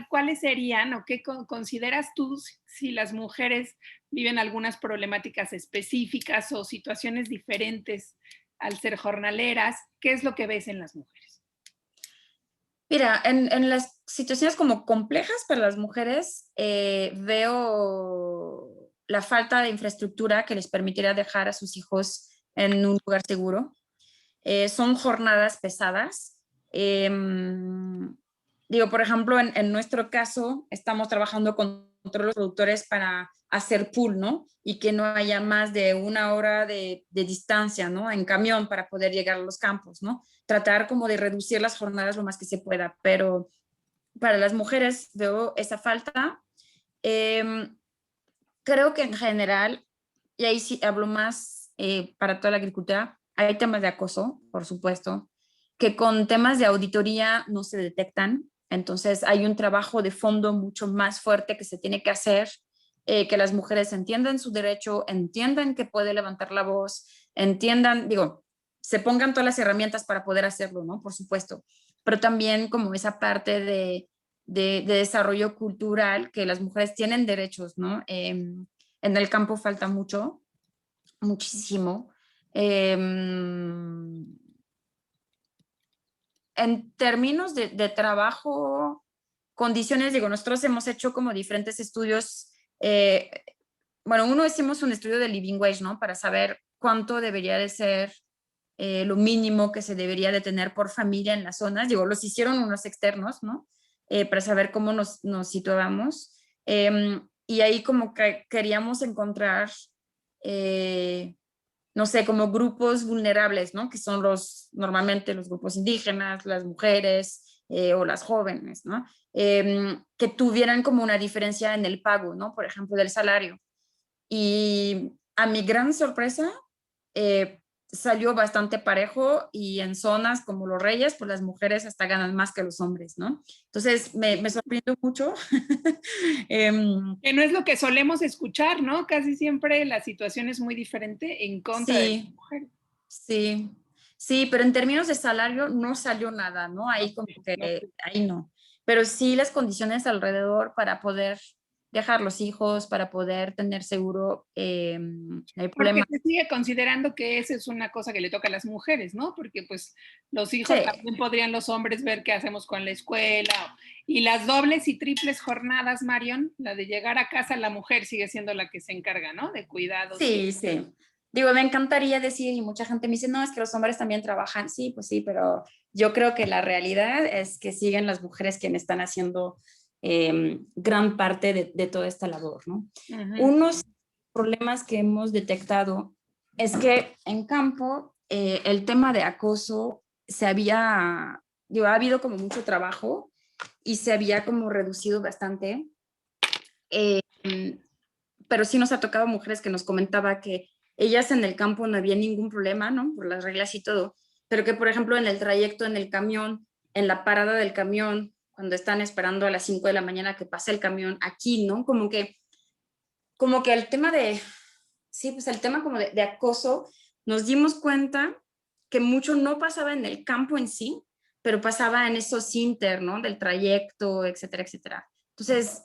[SPEAKER 1] cuáles serían o qué consideras tú si las mujeres viven algunas problemáticas específicas o situaciones diferentes al ser jornaleras, ¿qué es lo que ves en las mujeres?
[SPEAKER 2] Mira, en las situaciones como complejas para las mujeres, veo la falta de infraestructura que les permitiría dejar a sus hijos en un lugar seguro. Son jornadas pesadas. Digo, por ejemplo, en nuestro caso, estamos trabajando con todos los productores para hacer pool, ¿no? Y que no haya más de 1 hora de distancia, ¿no? En camión para poder llegar a los campos, ¿no? Tratar como de reducir las jornadas lo más que se pueda, pero para las mujeres veo esa falta. Creo que en general, y ahí sí hablo más para toda la agricultura, hay temas de acoso, por supuesto, que con temas de auditoría no se detectan. Entonces hay un trabajo de fondo mucho más fuerte que se tiene que hacer, que las mujeres entiendan su derecho, entiendan que puede levantar la voz, entiendan, digo, se pongan todas las herramientas para poder hacerlo, ¿no? Por supuesto, pero también como esa parte de desarrollo cultural, que las mujeres tienen derechos, ¿no? En el campo falta mucho, muchísimo. En términos de trabajo, condiciones, digo, nosotros hemos hecho como diferentes estudios. Bueno, uno hicimos un estudio de living wage, ¿no? Para saber cuánto debería de ser lo mínimo que se debería de tener por familia en las zonas. Digo, los hicieron unos externos, ¿no? Para saber cómo nos situábamos. Y ahí como que queríamos encontrar, no sé, como grupos vulnerables, ¿no? Que son normalmente los grupos indígenas, las mujeres o las jóvenes, ¿no? Que tuvieran como una diferencia en el pago, ¿no? Por ejemplo, del salario. Y a mi gran sorpresa, salió bastante parejo y en zonas como Los Reyes, pues las mujeres hasta ganan más que los hombres, ¿no? Entonces me sorprendió mucho.
[SPEAKER 1] Que no es lo que solemos escuchar, ¿no? Casi siempre la situación es muy diferente en contra de las mujeres.
[SPEAKER 2] Sí, pero en términos de salario no salió nada, ¿no? Ahí como que, ahí no. Pero sí las condiciones alrededor para poder dejar los hijos, para poder tener seguro, hay
[SPEAKER 1] Porque
[SPEAKER 2] problema.
[SPEAKER 1] se sigue considerando que esa es una cosa que le toca a las mujeres, ¿no? Porque pues los hijos
[SPEAKER 2] Sí.
[SPEAKER 1] también podrían los hombres ver qué hacemos con la escuela. Y las dobles y triples jornadas, Marion, la de llegar a casa, la mujer sigue siendo la que se encarga, ¿no? De cuidados.
[SPEAKER 2] Sí. Digo, me encantaría decir, y mucha gente me dice, no, es que los hombres también trabajan. Sí, pues sí, pero yo creo que la realidad es que siguen las mujeres quienes están haciendo gran parte de toda esta labor, ¿no? Unos problemas que hemos detectado es que en campo el tema de acoso ha habido como mucho trabajo y se había como reducido bastante. Pero sí nos ha tocado mujeres que nos comentaba que ellas en el campo no había ningún problema, ¿no? Por las reglas y todo, pero que por ejemplo en el trayecto en el camión, en la parada del camión, cuando están esperando a las 5 de la mañana que pase el camión aquí, ¿no? Como que el tema de sí, pues el tema como de acoso, nos dimos cuenta que mucho no pasaba en el campo en sí, pero pasaba en esos inter, ¿no? Del trayecto, etcétera, etcétera. Entonces,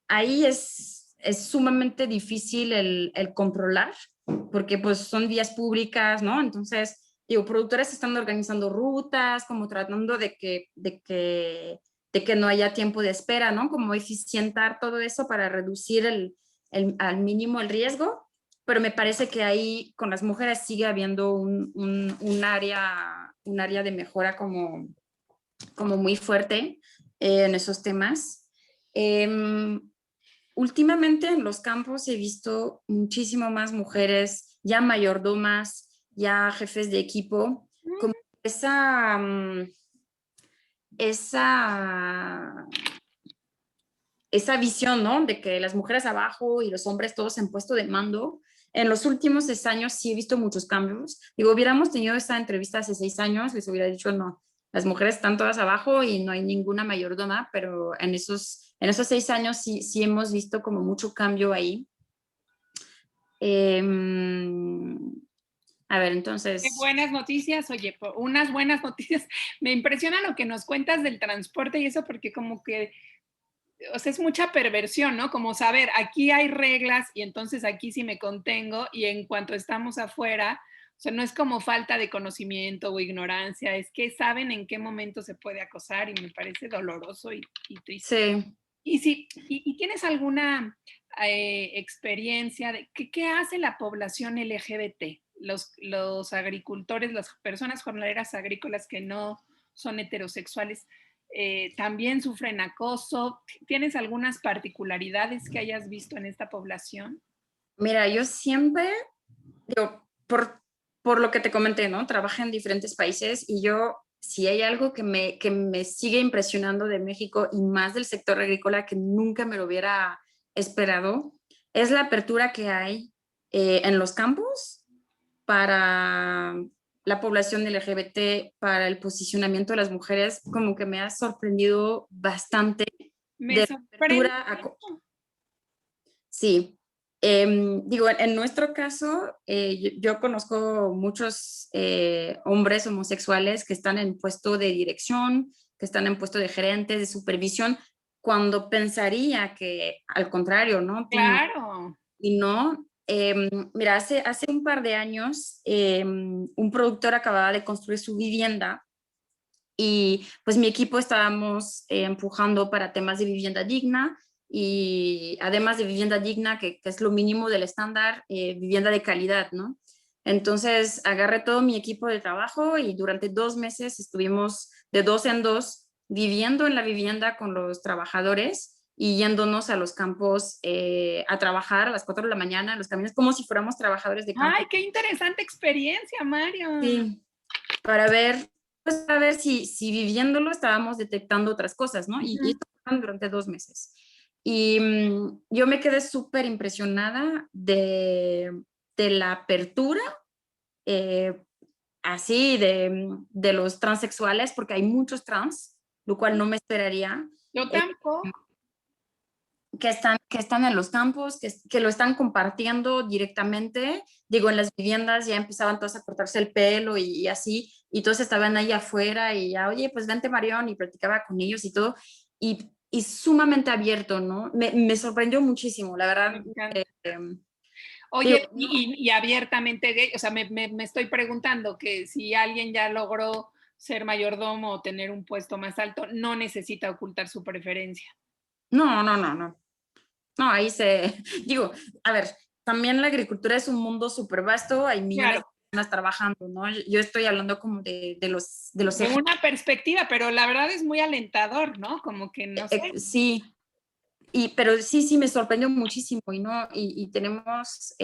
[SPEAKER 2] ahí es sumamente difícil el controlar, porque pues son vías públicas, ¿no? Entonces, digo, productores están organizando rutas, como tratando de que no haya tiempo de espera, ¿no? Como eficientar todo eso para reducir al mínimo el riesgo, pero me parece que ahí con las mujeres sigue habiendo un área de mejora como muy fuerte en esos temas. Últimamente en los campos he visto muchísimo más mujeres, ya mayordomas, ya jefes de equipo, como esa, esa visión, ¿no? De que las mujeres abajo y los hombres todos en puesto de mando. En los últimos 6 años sí he visto muchos cambios. Digo, hubiéramos tenido esta entrevista hace 6 años, les hubiera dicho no, las mujeres están todas abajo y no hay ninguna mayordoma, pero en esos 6 años sí hemos visto como mucho cambio ahí. A ver, entonces...
[SPEAKER 1] Qué buenas noticias, oye, unas buenas noticias. Me impresiona lo que nos cuentas del transporte y eso porque como que, o sea, es mucha perversión, ¿no? Como saber, aquí hay reglas y entonces aquí sí me contengo y en cuanto estamos afuera, o sea, no es como falta de conocimiento o ignorancia, es que saben en qué momento se puede acosar y me parece doloroso y triste.
[SPEAKER 2] Sí.
[SPEAKER 1] Y si, y tienes alguna experiencia de qué hace la población LGBT, los agricultores, las personas jornaleras agrícolas que no son heterosexuales, también sufren acoso. ¿Tienes algunas particularidades que hayas visto en esta población?
[SPEAKER 2] Mira, yo siempre, digo, por lo que te comenté, ¿no? Trabajé en diferentes países y yo, si hay algo que me sigue impresionando de México y más del sector agrícola que nunca me lo hubiera esperado, es la apertura que hay en los campos para la población LGBT, para el posicionamiento de las mujeres, como que me ha sorprendido bastante
[SPEAKER 1] Me
[SPEAKER 2] de la
[SPEAKER 1] sorprende.
[SPEAKER 2] apertura a... Sí, digo, en nuestro caso, yo conozco muchos hombres homosexuales que están en puesto de dirección, que están en puesto de gerentes, de supervisión, cuando pensaría que al contrario, ¿no?
[SPEAKER 1] Claro.
[SPEAKER 2] Y no, mira, hace un par de años, un productor acababa de construir su vivienda y pues mi equipo estábamos empujando para temas de vivienda digna y además de vivienda digna, que es lo mínimo del estándar, vivienda de calidad, ¿no? Entonces agarré todo mi equipo de trabajo y durante 2 meses estuvimos de 2 en 2 viviendo en la vivienda con los trabajadores y yéndonos a los campos a trabajar a las 4 de la mañana en los caminos como si fuéramos trabajadores de campo.
[SPEAKER 1] Ay, qué interesante experiencia, Mario.
[SPEAKER 2] Sí, para ver, pues, para ver si viviéndolo estábamos detectando otras cosas, ¿no? Y esto fue durante 2 meses. Y yo me quedé súper impresionada de la apertura, eh, así, de los transexuales, porque hay muchos trans, lo cual no me esperaría.
[SPEAKER 1] Yo
[SPEAKER 2] eh,
[SPEAKER 1] tampoco.
[SPEAKER 2] que están en los campos, que lo están compartiendo directamente. Digo, en las viviendas ya empezaban todos a cortarse el pelo y así, y todos estaban ahí afuera y ya, oye, pues vente Marión, y platicaba con ellos y todo, y sumamente abierto, ¿no? Me sorprendió muchísimo, la verdad.
[SPEAKER 1] Me encanta.
[SPEAKER 2] Digo,
[SPEAKER 1] Oye, y abiertamente gay, o sea, me estoy preguntando que si alguien ya logró ser mayordomo o tener un puesto más alto, no necesita ocultar su preferencia.
[SPEAKER 2] no, no, no, no. No, ahí digo, a ver, también la agricultura es un mundo súper vasto, hay millones
[SPEAKER 1] Claro,
[SPEAKER 2] de personas trabajando, ¿no? Yo estoy hablando como de los
[SPEAKER 1] de
[SPEAKER 2] ejes.
[SPEAKER 1] una perspectiva, pero la verdad es muy alentador, ¿no? Como que no sé.
[SPEAKER 2] Sí, pero sí, me sorprendió muchísimo y tenemos,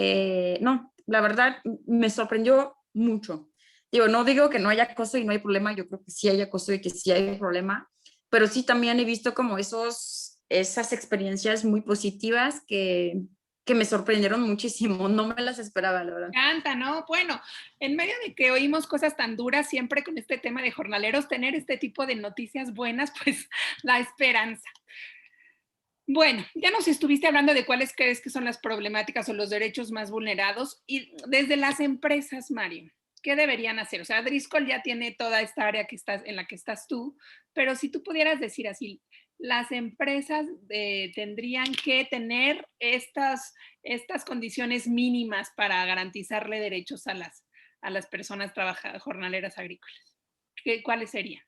[SPEAKER 2] no, la verdad me sorprendió mucho. Digo, no digo que no haya acoso y no hay problema, yo creo que sí hay acoso y que sí hay un problema, pero sí también he visto como esas experiencias muy positivas que me sorprendieron muchísimo, no me las esperaba, la verdad.
[SPEAKER 1] Encanta, ¿no? Bueno, en medio de que oímos cosas tan duras siempre con este tema de jornaleros, tener este tipo de noticias buenas, pues da esperanza. Bueno, ya nos estuviste hablando de cuáles crees que son las problemáticas o los derechos más vulnerados y desde las empresas, Mario, ¿qué deberían hacer? O sea, Driscoll ya tiene toda esta área que estás, en la que estás tú, pero si tú pudieras decir así, las empresas tendrían que tener estas condiciones mínimas para garantizarle derechos a las personas jornaleras agrícolas. ¿Cuáles serían?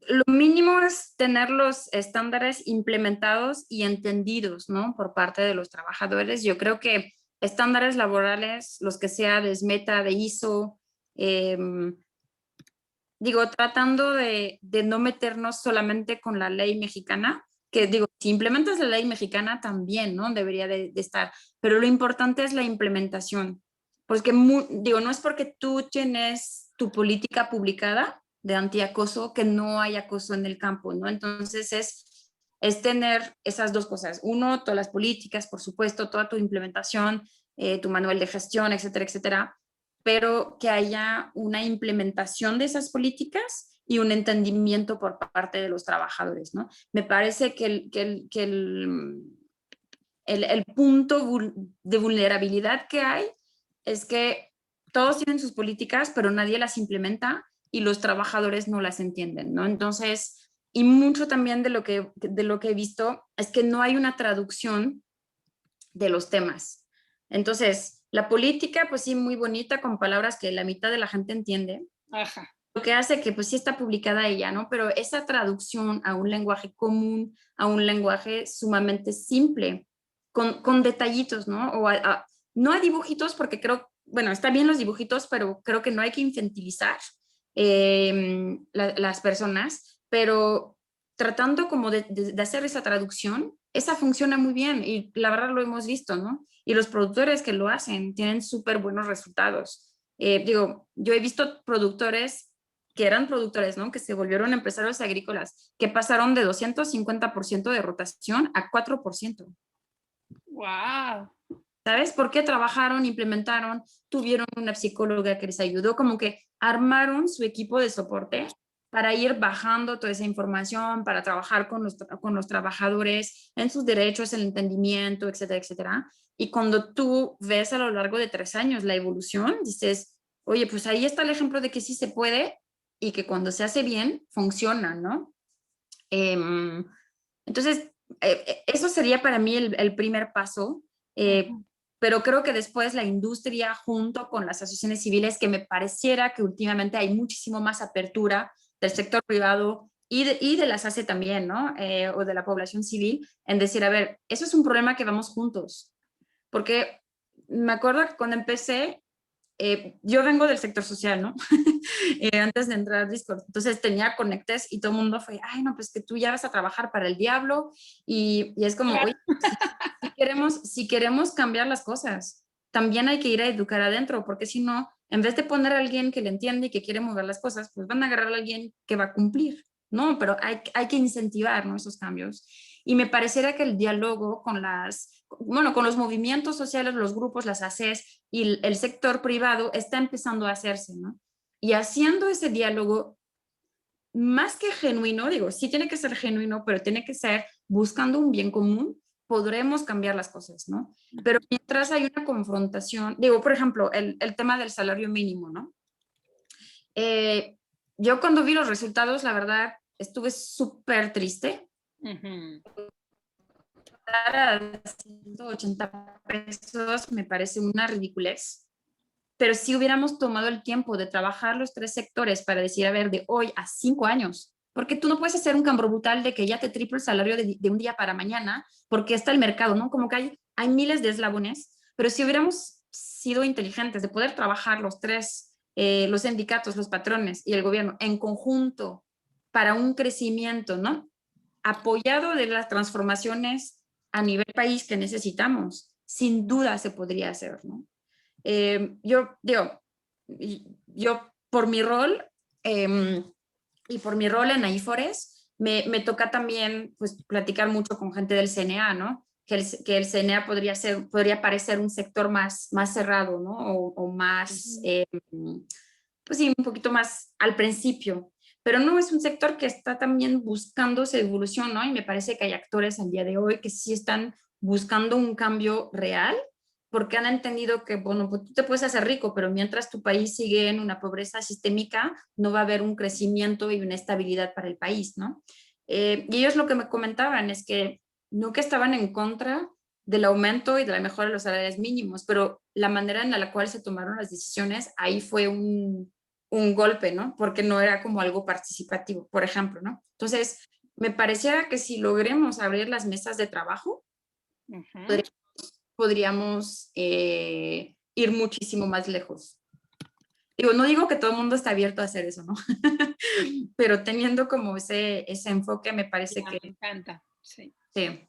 [SPEAKER 2] Lo mínimo es tener los estándares implementados y entendidos, ¿no? Por parte de los trabajadores. Yo creo que estándares laborales, los que sea de SMETA, de ISO, digo, tratando de no meternos solamente con la ley mexicana, que digo, si implementas la ley mexicana también, ¿no? Debería de estar, pero lo importante es la implementación, porque digo, no es porque tú tienes tu política publicada de antiacoso que no hay acoso en el campo, ¿no? Entonces es tener esas dos cosas. Uno, todas las políticas, por supuesto, toda tu implementación, tu manual de gestión, etcétera, etcétera, pero que haya una implementación de esas políticas y un entendimiento por parte de los trabajadores, ¿no? Me parece que el punto de vulnerabilidad que hay es que todos tienen sus políticas, pero nadie las implementa y los trabajadores no las entienden, ¿no? Entonces, y mucho también de lo que he visto es que no hay una traducción de los temas. Entonces, la política, pues sí, muy bonita, con palabras que la mitad de la gente entiende.
[SPEAKER 1] Ajá.
[SPEAKER 2] Lo que hace que, pues sí está publicada ella, ¿no? Pero esa traducción a un lenguaje común, a un lenguaje sumamente simple, con detallitos, ¿no? No a dibujitos, porque creo, bueno, está bien los dibujitos, pero creo que no hay que infantilizar las personas, pero tratando como de hacer esa traducción, esa funciona muy bien y la verdad lo hemos visto, ¿no? Y los productores que lo hacen tienen súper buenos resultados. Digo, yo he visto productores que eran productores, ¿no? Que se volvieron empresarios agrícolas, que pasaron de 250% de rotación a 4%.
[SPEAKER 1] Wow.
[SPEAKER 2] ¿Sabes? Porque trabajaron, implementaron, tuvieron una psicóloga que les ayudó, como que armaron su equipo de soporte para ir bajando toda esa información, para trabajar con los trabajadores en sus derechos, el entendimiento, etcétera, etcétera. Y cuando tú ves a lo largo de 3 años la evolución, dices, oye, pues ahí está el ejemplo de que sí se puede y que cuando se hace bien, funciona, ¿no? Entonces, eso sería para mí el primer paso. Pero creo que después la industria junto con las asociaciones civiles, que me pareciera que últimamente hay muchísimo más apertura del sector privado y de las ACE también, ¿no? O de la población civil, en decir, a ver, eso es un problema que vamos juntos. Porque me acuerdo que cuando empecé, yo vengo del sector social, ¿no? Antes de entrar a Discord. Entonces tenía conectes y todo el mundo fue, ay, no, pues que tú ya vas a trabajar para el diablo. Y es como, oye, si queremos cambiar las cosas, también hay que ir a educar adentro, porque si no, en vez de poner a alguien que le entiende y que quiere mover las cosas, pues van a agarrar a alguien que va a cumplir, ¿no? Pero hay que incentivar, ¿no? Esos cambios. Y me pareciera que el diálogo con los movimientos sociales, los grupos, las ACES y el sector privado está empezando a hacerse, ¿no? Y haciendo ese diálogo más que genuino, digo, sí tiene que ser genuino, pero tiene que ser buscando un bien común, podremos cambiar las cosas, ¿no? Pero mientras hay una confrontación, digo, por ejemplo, el tema del salario mínimo, ¿no? Yo cuando vi los resultados, la verdad, estuve súper triste. A 180 pesos me parece una ridiculez. Pero si hubiéramos tomado el tiempo de trabajar los 3 sectores para decir, a ver, de hoy a 5 años, porque tú no puedes hacer un cambio brutal de que ya te triple el salario de un día para mañana, porque está el mercado, ¿no? Como que hay miles de eslabones, pero si hubiéramos sido inteligentes de poder trabajar los tres, los sindicatos, los patrones y el gobierno en conjunto para un crecimiento, ¿no? Apoyado de las transformaciones a nivel país que necesitamos, sin duda se podría hacer, ¿no? Yo digo, yo por mi rol y por mi rol en AIFORES, me toca también pues, platicar mucho con gente del CNA, ¿no? Que el CNA podría parecer un sector más cerrado, ¿no? O más, pues sí, un poquito más al principio. pero no es un sector que está también buscando esa evolución, ¿no? Y me parece que hay actores al día de hoy que sí están buscando un cambio real, porque han entendido que, bueno, pues tú te puedes hacer rico, pero mientras tu país sigue en una pobreza sistémica, no va a haber un crecimiento y una estabilidad para el país, ¿no? Y ellos lo que me comentaban es que no que estaban en contra del aumento y de la mejora de los salarios mínimos, pero la manera en la cual se tomaron las decisiones, ahí fue un golpe, ¿no? Porque no era como algo participativo, por ejemplo, ¿no? Entonces, me pareciera que si logremos abrir las mesas de trabajo,
[SPEAKER 1] Ujú.
[SPEAKER 2] podríamos ir muchísimo más lejos. Digo, no digo que todo el mundo está abierto a hacer eso, ¿no? Pero teniendo como ese enfoque, me parece
[SPEAKER 1] Ya,
[SPEAKER 2] que
[SPEAKER 1] me encanta, sí.
[SPEAKER 2] sí.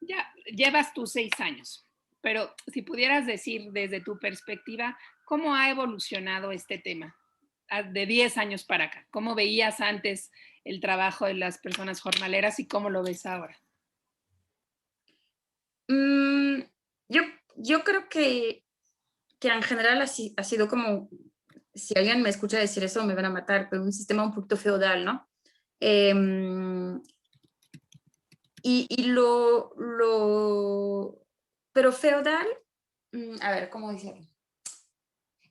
[SPEAKER 1] Ya llevas tus 6 años, pero si pudieras decir desde tu perspectiva, ¿cómo ha evolucionado este tema de 10 años para acá? ¿Cómo veías antes el trabajo de las personas jornaleras y cómo lo ves ahora?
[SPEAKER 2] Mm, yo, yo creo que en general ha sido como, si alguien me escucha decir eso me van a matar, pero un sistema un poquito feudal, ¿no? Em, pero feudal, a ver, ¿cómo decirlo?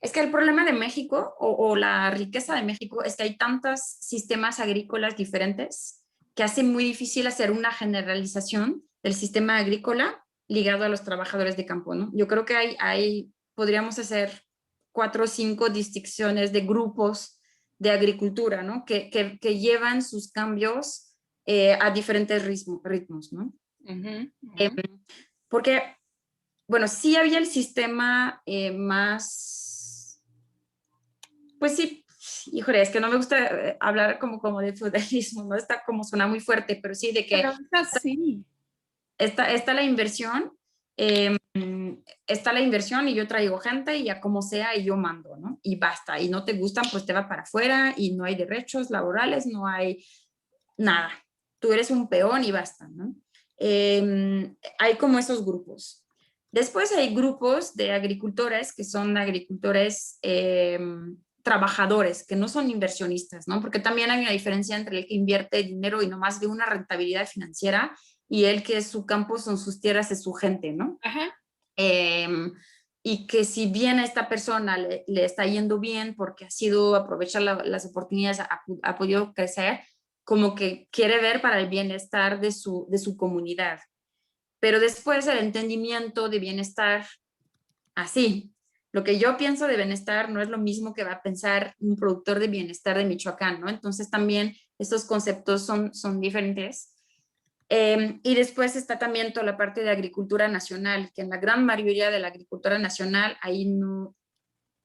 [SPEAKER 2] Es que el problema de México o la riqueza de México es que hay tantos sistemas agrícolas diferentes que hace muy difícil hacer una generalización del sistema agrícola ligado a los trabajadores de campo, ¿no? Yo creo que podríamos hacer 4 o 5 distinciones de grupos de agricultura, ¿no? Que llevan sus cambios a diferentes ritmos, ¿no?
[SPEAKER 1] Ujú,
[SPEAKER 2] Eh,
[SPEAKER 1] ujú.
[SPEAKER 2] porque, bueno, sí había el sistema más pues sí, híjole, es que no me gusta hablar como de feudalismo, ¿no? Está como suena muy fuerte, pero sí, de que
[SPEAKER 1] Pero es así.
[SPEAKER 2] está la inversión, eh, está la inversión y yo traigo gente y ya como sea y yo mando, ¿no? Y basta, y no te gustan, pues te va para afuera y no hay derechos laborales, no hay nada. Tú eres un peón y basta, ¿no? Hay como esos grupos. Después hay grupos de agricultores que son agricultores trabajadores, que no son inversionistas, ¿no? Porque también hay una diferencia entre el que invierte dinero y nomás ve una rentabilidad financiera y el que su campo son sus tierras, es su gente, ¿no?
[SPEAKER 1] Ajá.
[SPEAKER 2] Eh, y que si bien a esta persona le está yendo bien porque ha sido aprovechar las oportunidades, ha podido crecer, como que quiere ver para el bienestar de su comunidad. Pero después el entendimiento de bienestar, así, lo que yo pienso de bienestar no es lo mismo que va a pensar un productor de bienestar de Michoacán, ¿no? Entonces también estos conceptos son diferentes. Y después está también toda la parte de agricultura nacional, que en la gran mayoría de la agricultura nacional ahí no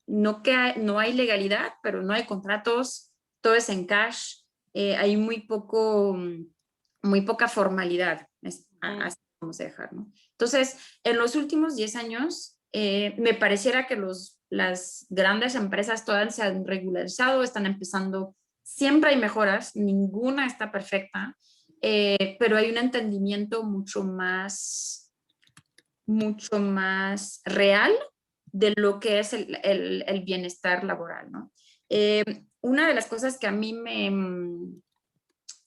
[SPEAKER 2] hay legalidad, pero no hay contratos, todo es en cash, hay muy poca formalidad,
[SPEAKER 1] Mm.
[SPEAKER 2] así vamos a dejar, ¿no? Entonces, en los últimos 10 años, me pareciera que las grandes empresas todas se han regularizado, están empezando, siempre hay mejoras, ninguna está perfecta, pero hay un entendimiento mucho más real de lo que es el bienestar laboral, ¿no? Eh, una de las cosas que a mí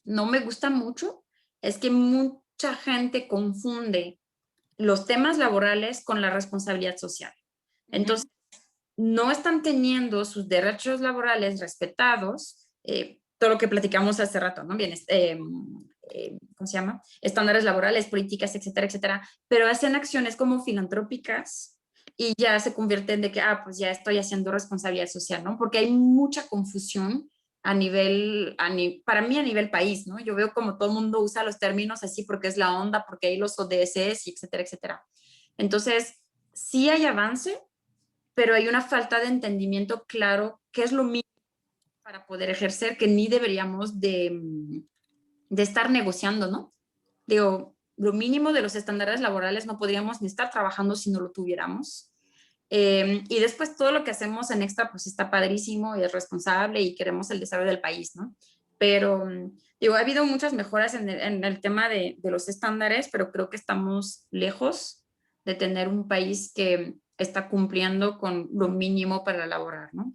[SPEAKER 2] no me gusta mucho es que mucha gente confunde los temas laborales con la responsabilidad social.
[SPEAKER 1] Ujú.
[SPEAKER 2] Entonces, no están teniendo sus derechos laborales respetados, todo lo que platicamos hace rato, ¿no? Bien, ¿cómo se llama? Estándares laborales, políticas, etcétera, etcétera, pero hacen acciones como filantrópicas y ya se convierten de que, pues ya estoy haciendo responsabilidad social, ¿no? Porque hay mucha confusión para mí a nivel país, ¿no? Yo veo como todo el mundo usa los términos así porque es la onda, porque hay los ODS, y etcétera, etcétera. Entonces, sí hay avance, pero hay una falta de entendimiento claro qué es lo mínimo para poder ejercer que ni deberíamos de estar negociando, ¿no? Digo, lo mínimo de los estándares laborales no podríamos ni estar trabajando si no lo tuviéramos. Y después todo lo que hacemos en extra, pues está padrísimo y es responsable y queremos el desarrollo del país, ¿no? Pero, digo, ha habido muchas mejoras en el tema de los estándares, pero creo que estamos lejos de tener un país que está cumpliendo con lo mínimo para laborar, ¿no?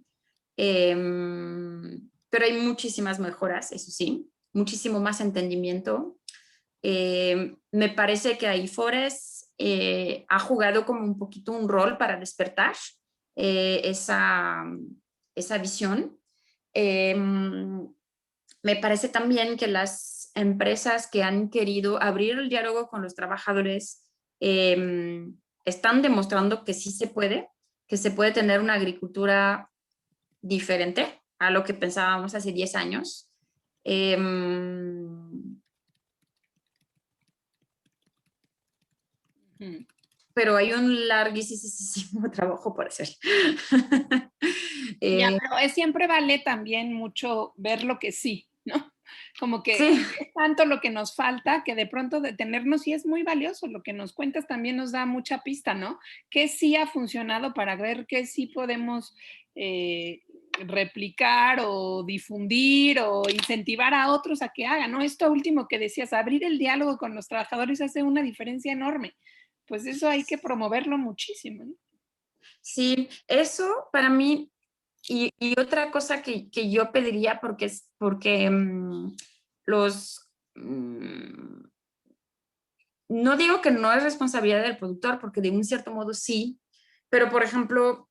[SPEAKER 2] pero hay muchísimas mejoras, eso sí, muchísimo más entendimiento. Me parece que ahí Forest ha jugado como un poquito un rol para despertar esa visión. Me parece también que las empresas que han querido abrir el diálogo con los trabajadores están demostrando que se puede tener una agricultura diferente a lo que pensábamos hace 10 años. Pero hay un larguísimo trabajo por hacer.
[SPEAKER 1] Ya, pero siempre vale también mucho ver lo que sí, ¿no? Como que
[SPEAKER 2] Sí.
[SPEAKER 1] es tanto lo que nos falta que de pronto detenernos y es muy valioso. Lo que nos cuentas también nos da mucha pista, ¿no? ¿Qué sí ha funcionado para ver qué sí podemos replicar o difundir o incentivar a otros a que hagan, ¿no? Esto último que decías, abrir el diálogo con los trabajadores hace una diferencia enorme. Pues eso hay que promoverlo muchísimo, ¿no?
[SPEAKER 2] Sí, eso para mí, y otra cosa que yo pediría, porque los, no digo que no es responsabilidad del productor, porque de un cierto modo sí, pero por ejemplo,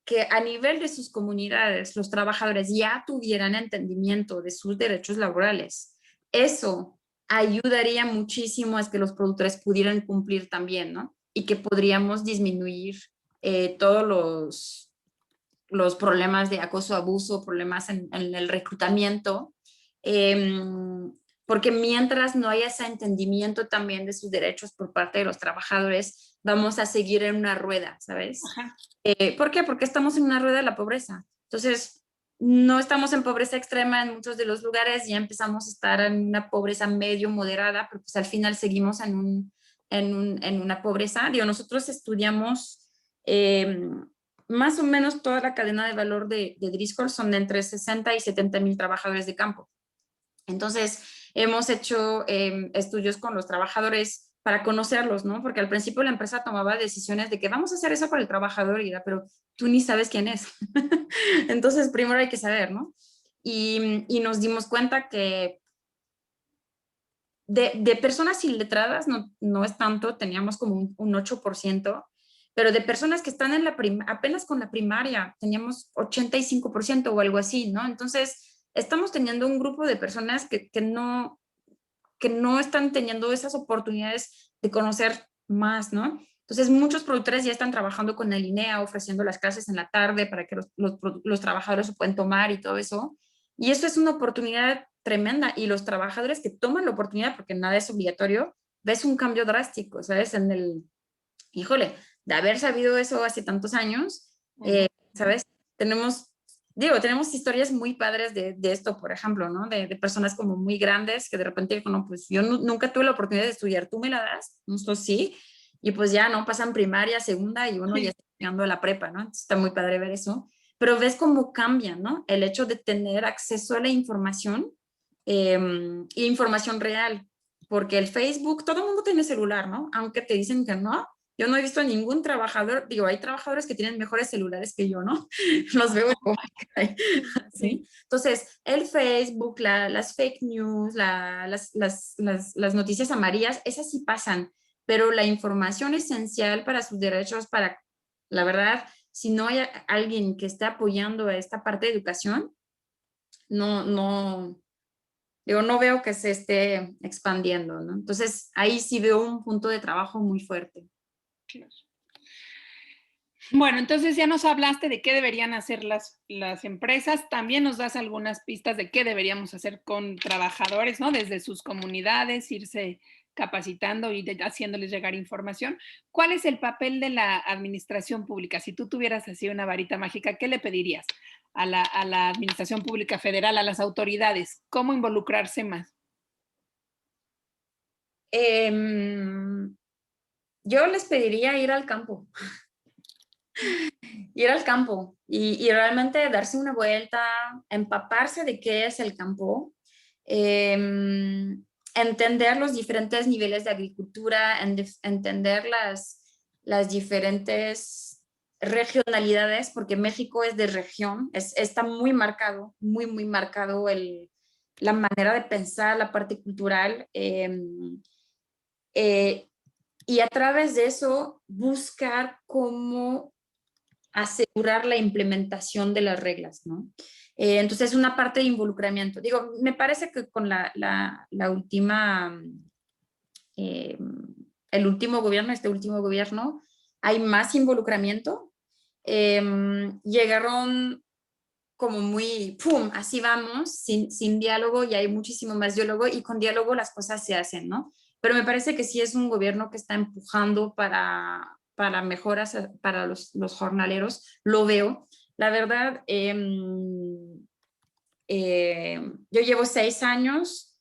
[SPEAKER 2] que a nivel de sus comunidades los trabajadores ya tuvieran entendimiento de sus derechos laborales. Eso ayudaría muchísimo a que los productores pudieran cumplir también, ¿no? Y que podríamos disminuir todos los problemas de acoso, abuso, problemas en el reclutamiento, porque mientras no haya ese entendimiento también de sus derechos por parte de los trabajadores, vamos a seguir en una rueda, ¿sabes? ¿Por qué? Porque estamos en una rueda de la pobreza. Entonces, no estamos en pobreza extrema en muchos de los lugares, ya empezamos a estar en una pobreza medio moderada, pero pues al final seguimos en una pobreza. Digo, nosotros estudiamos más o menos toda la cadena de valor de Driscoll, son de entre 60 y 70 mil trabajadores de campo. Entonces, hemos hecho estudios con los trabajadores para conocerlos, ¿no? Porque al principio la empresa tomaba decisiones de que vamos a hacer eso para el trabajador, y era, pero tú ni sabes quién es. Entonces, primero hay que saber, ¿no? Y nos dimos cuenta que de personas iletradas no es tanto, teníamos como un 8%, pero de personas que están en apenas con la primaria, teníamos 85% o algo así, ¿no? Entonces, estamos teniendo un grupo de personas que no están teniendo esas oportunidades de conocer más, ¿no? Entonces, muchos productores ya están trabajando con el INEA, ofreciendo las clases en la tarde para que los trabajadores se puedan tomar y todo eso. Y eso es una oportunidad tremenda. Y los trabajadores que toman la oportunidad, porque nada es obligatorio, ves un cambio drástico, ¿sabes? Híjole, de haber sabido eso hace tantos años, ¿sabes? Tenemos historias muy padres de esto, por ejemplo, ¿no? De personas como muy grandes que de repente, bueno, pues yo nunca tuve la oportunidad de estudiar, ¿tú me la das? Nosotros sí, y pues ya, ¿no? Pasan primaria, segunda y uno ya está llegando a la prepa, ¿no? Entonces, está muy padre ver eso, pero ves cómo cambia, ¿no? El hecho de tener acceso a la información y información real, porque el Facebook, todo el mundo tiene celular, ¿no? Aunque te dicen que no, yo no he visto a ningún trabajador, digo, hay trabajadores que tienen mejores celulares que yo, ¿no? Los veo como, ¿sí? Entonces, el Facebook, las fake news, las noticias amarillas, esas sí pasan, pero la información esencial para sus derechos, la verdad, si no hay alguien que esté apoyando a esta parte de educación, no veo que se esté expandiendo, ¿no? Entonces, ahí sí veo un punto de trabajo muy fuerte.
[SPEAKER 1] Claro. Bueno, entonces ya nos hablaste de qué deberían hacer las empresas, también nos das algunas pistas de qué deberíamos hacer con trabajadores, ¿no? Desde sus comunidades, irse capacitando y haciéndoles llegar información. ¿Cuál es el papel de la administración pública? Si tú tuvieras así una varita mágica, ¿qué le pedirías a la administración pública federal, a las autoridades? ¿Cómo involucrarse más?
[SPEAKER 2] Yo les pediría ir al campo. Ir al campo y realmente darse una vuelta, empaparse de qué es el campo, entender los diferentes niveles de agricultura, entender las diferentes regionalidades, porque México es de región, está muy marcado, muy marcado la manera de pensar, la parte cultural, y a través de eso buscar cómo asegurar la implementación de las reglas, ¿no? Entonces, una parte de involucramiento. Digo, me parece que con la última, el último gobierno, este último gobierno, hay más involucramiento. Llegaron como muy, ¡pum!, así vamos, sin diálogo, y hay muchísimo más diálogo, y con diálogo las cosas se hacen, ¿no? Pero me parece que sí es un gobierno que está empujando para mejoras para los jornaleros, lo veo. La verdad, yo llevo 6 años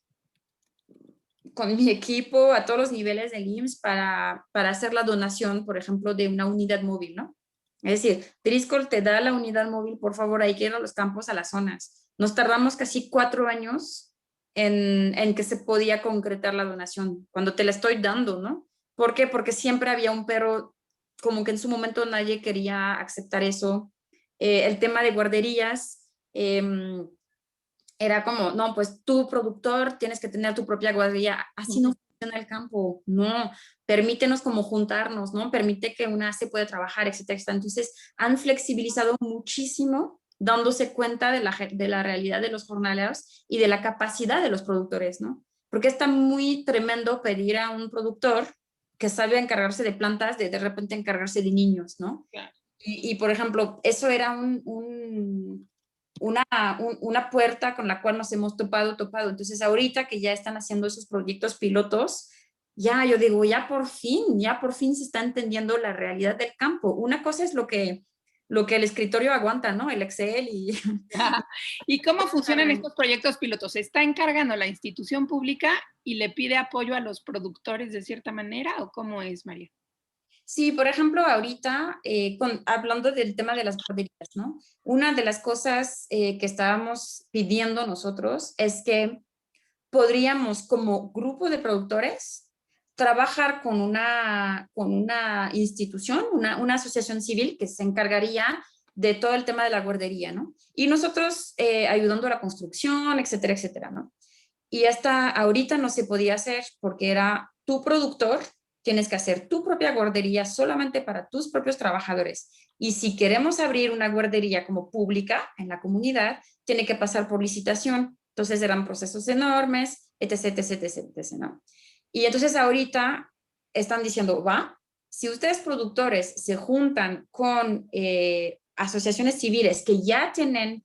[SPEAKER 2] con mi equipo a todos los niveles del IMSS para hacer la donación, por ejemplo, de una unidad móvil, ¿no? Es decir, Driscoll te da la unidad móvil, por favor, hay que ir a los campos, a las zonas. Nos tardamos casi 4 años en que se podía concretar la donación, cuando te la estoy dando, ¿no? ¿Por qué? Porque siempre había un perro, como que en su momento nadie quería aceptar eso. El tema de guarderías, era como, no, pues tú productor tienes que tener tu propia guardería, así no funciona el campo, no, permítenos como juntarnos, ¿no? Permite que una se pueda trabajar, etcétera, etcétera. Entonces han flexibilizado muchísimo dándose cuenta de la realidad de los jornaleros y de la capacidad de los productores, ¿no? Porque está muy tremendo pedir a un productor que sabe encargarse de plantas, de repente encargarse de niños, ¿no?
[SPEAKER 1] Claro.
[SPEAKER 2] Y por ejemplo, eso era una puerta con la cual nos hemos topado. Entonces, ahorita que ya están haciendo esos proyectos pilotos, ya yo digo, ya por fin se está entendiendo la realidad del campo. Una cosa es lo que el escritorio aguanta, ¿no? El Excel y...
[SPEAKER 1] ¿Y cómo funcionan estos proyectos pilotos? ¿Se está encargando la institución pública y le pide apoyo a los productores de cierta manera o cómo es, María?
[SPEAKER 2] Sí, por ejemplo, ahorita, hablando del tema de las guarderías, ¿no? Una de las cosas que estábamos pidiendo nosotros es que podríamos, como grupo de productores, trabajar con una institución, una asociación civil que se encargaría de todo el tema de la guardería, ¿no? Y nosotros ayudando a la construcción, etcétera, etcétera, ¿no? Y hasta ahorita no se podía hacer porque era tu productor, tienes que hacer tu propia guardería solamente para tus propios trabajadores. Y si queremos abrir una guardería como pública en la comunidad, tiene que pasar por licitación. Entonces eran procesos enormes, etc, etc, etc, etc, ¿no? Y entonces ahorita están diciendo, va, si ustedes productores se juntan con asociaciones civiles que ya tienen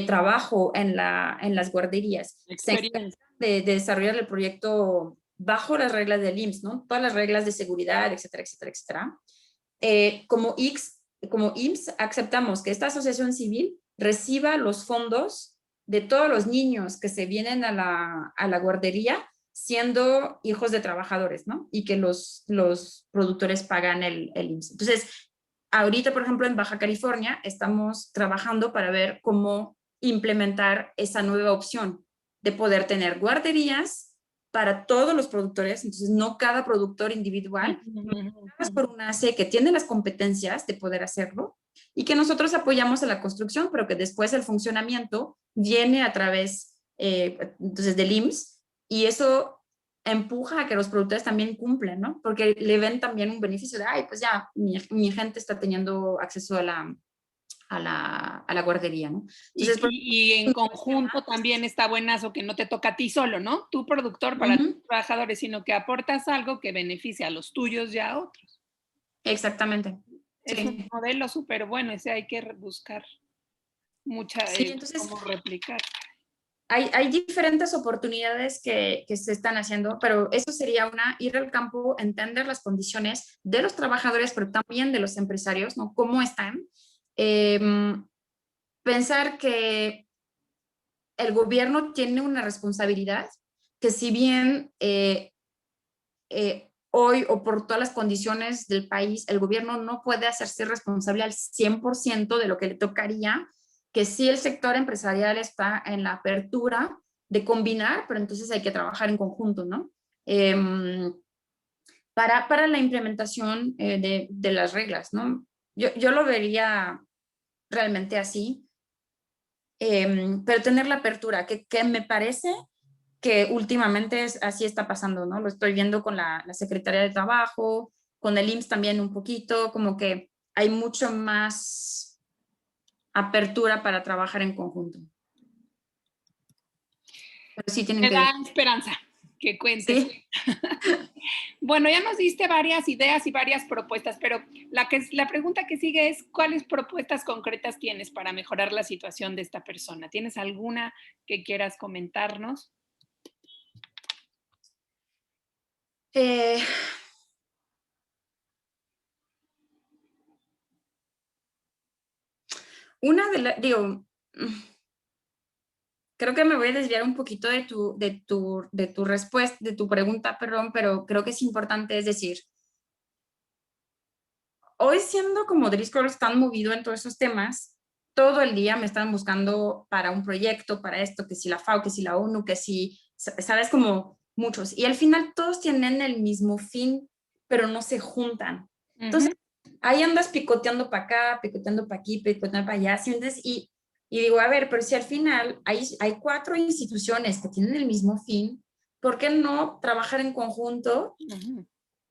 [SPEAKER 2] trabajo en las guarderías, se encargan de desarrollar el proyecto bajo las reglas del IMSS, ¿no? Todas las reglas de seguridad, etcétera, etcétera, etcétera. Como IMSS aceptamos que esta asociación civil reciba los fondos de todos los niños que se vienen a la guardería siendo hijos de trabajadores, ¿no? Y que los productores pagan el IMSS. Entonces, ahorita, por ejemplo, en Baja California estamos trabajando para ver cómo implementar esa nueva opción de poder tener guarderías para todos los productores, entonces no cada productor individual, por una ACE que tiene las competencias de poder hacerlo y que nosotros apoyamos en la construcción, pero que después el funcionamiento viene a través entonces del IMSS, y eso empuja a que los productores también cumplen, ¿no? Porque le ven también un beneficio de, ay, pues ya mi gente está teniendo acceso a la guardería, ¿no? Entonces,
[SPEAKER 1] y en conjunto también está buenazo que no te toca a ti solo, ¿no? Tu productor para tus trabajadores, sino que aportas algo que beneficia a los tuyos y a otros.
[SPEAKER 2] Exactamente.
[SPEAKER 1] Es un modelo súper bueno, ese hay que buscar
[SPEAKER 2] entonces,
[SPEAKER 1] cómo replicar.
[SPEAKER 2] Hay diferentes oportunidades que se están haciendo, pero eso sería ir al campo, entender las condiciones de los trabajadores, pero también de los empresarios, ¿no? ¿Cómo están? Pensar que el gobierno tiene una responsabilidad, que si bien hoy o por todas las condiciones del país, el gobierno no puede hacerse responsable al 100% de lo que le tocaría, que sí el sector empresarial está en la apertura de combinar, pero entonces hay que trabajar en conjunto, ¿no? Para la implementación de las reglas, ¿no? Yo lo vería realmente así, pero tener la apertura, que me parece que últimamente así está pasando, ¿no? Lo estoy viendo con la Secretaría de Trabajo, con el IMSS también un poquito, como que hay mucho más apertura para trabajar en conjunto. Pero sí tienen
[SPEAKER 1] Me
[SPEAKER 2] que...
[SPEAKER 1] da esperanza que cuentes.
[SPEAKER 2] Sí.
[SPEAKER 1] Bueno, ya nos diste varias ideas y varias propuestas, pero la pregunta que sigue es, ¿cuáles propuestas concretas tienes para mejorar la situación de esta persona? ¿Tienes alguna que quieras comentarnos?
[SPEAKER 2] Eh, una de las, digo, creo que me voy a desviar un poquito de tu respuesta, de tu pregunta, perdón, pero creo que es importante, es decir, hoy siendo como Driscoll tan movido en todos esos temas, todo el día me están buscando para un proyecto, para esto, que si la FAO, que si la ONU, que si, sabes, como muchos. Y al final todos tienen el mismo fin, pero no se juntan. Entonces, ahí andas picoteando para acá, picoteando para aquí, picoteando para allá, ¿sí? Y digo, a ver, pero si al final hay 4 instituciones que tienen el mismo fin, ¿por qué no trabajar en conjunto?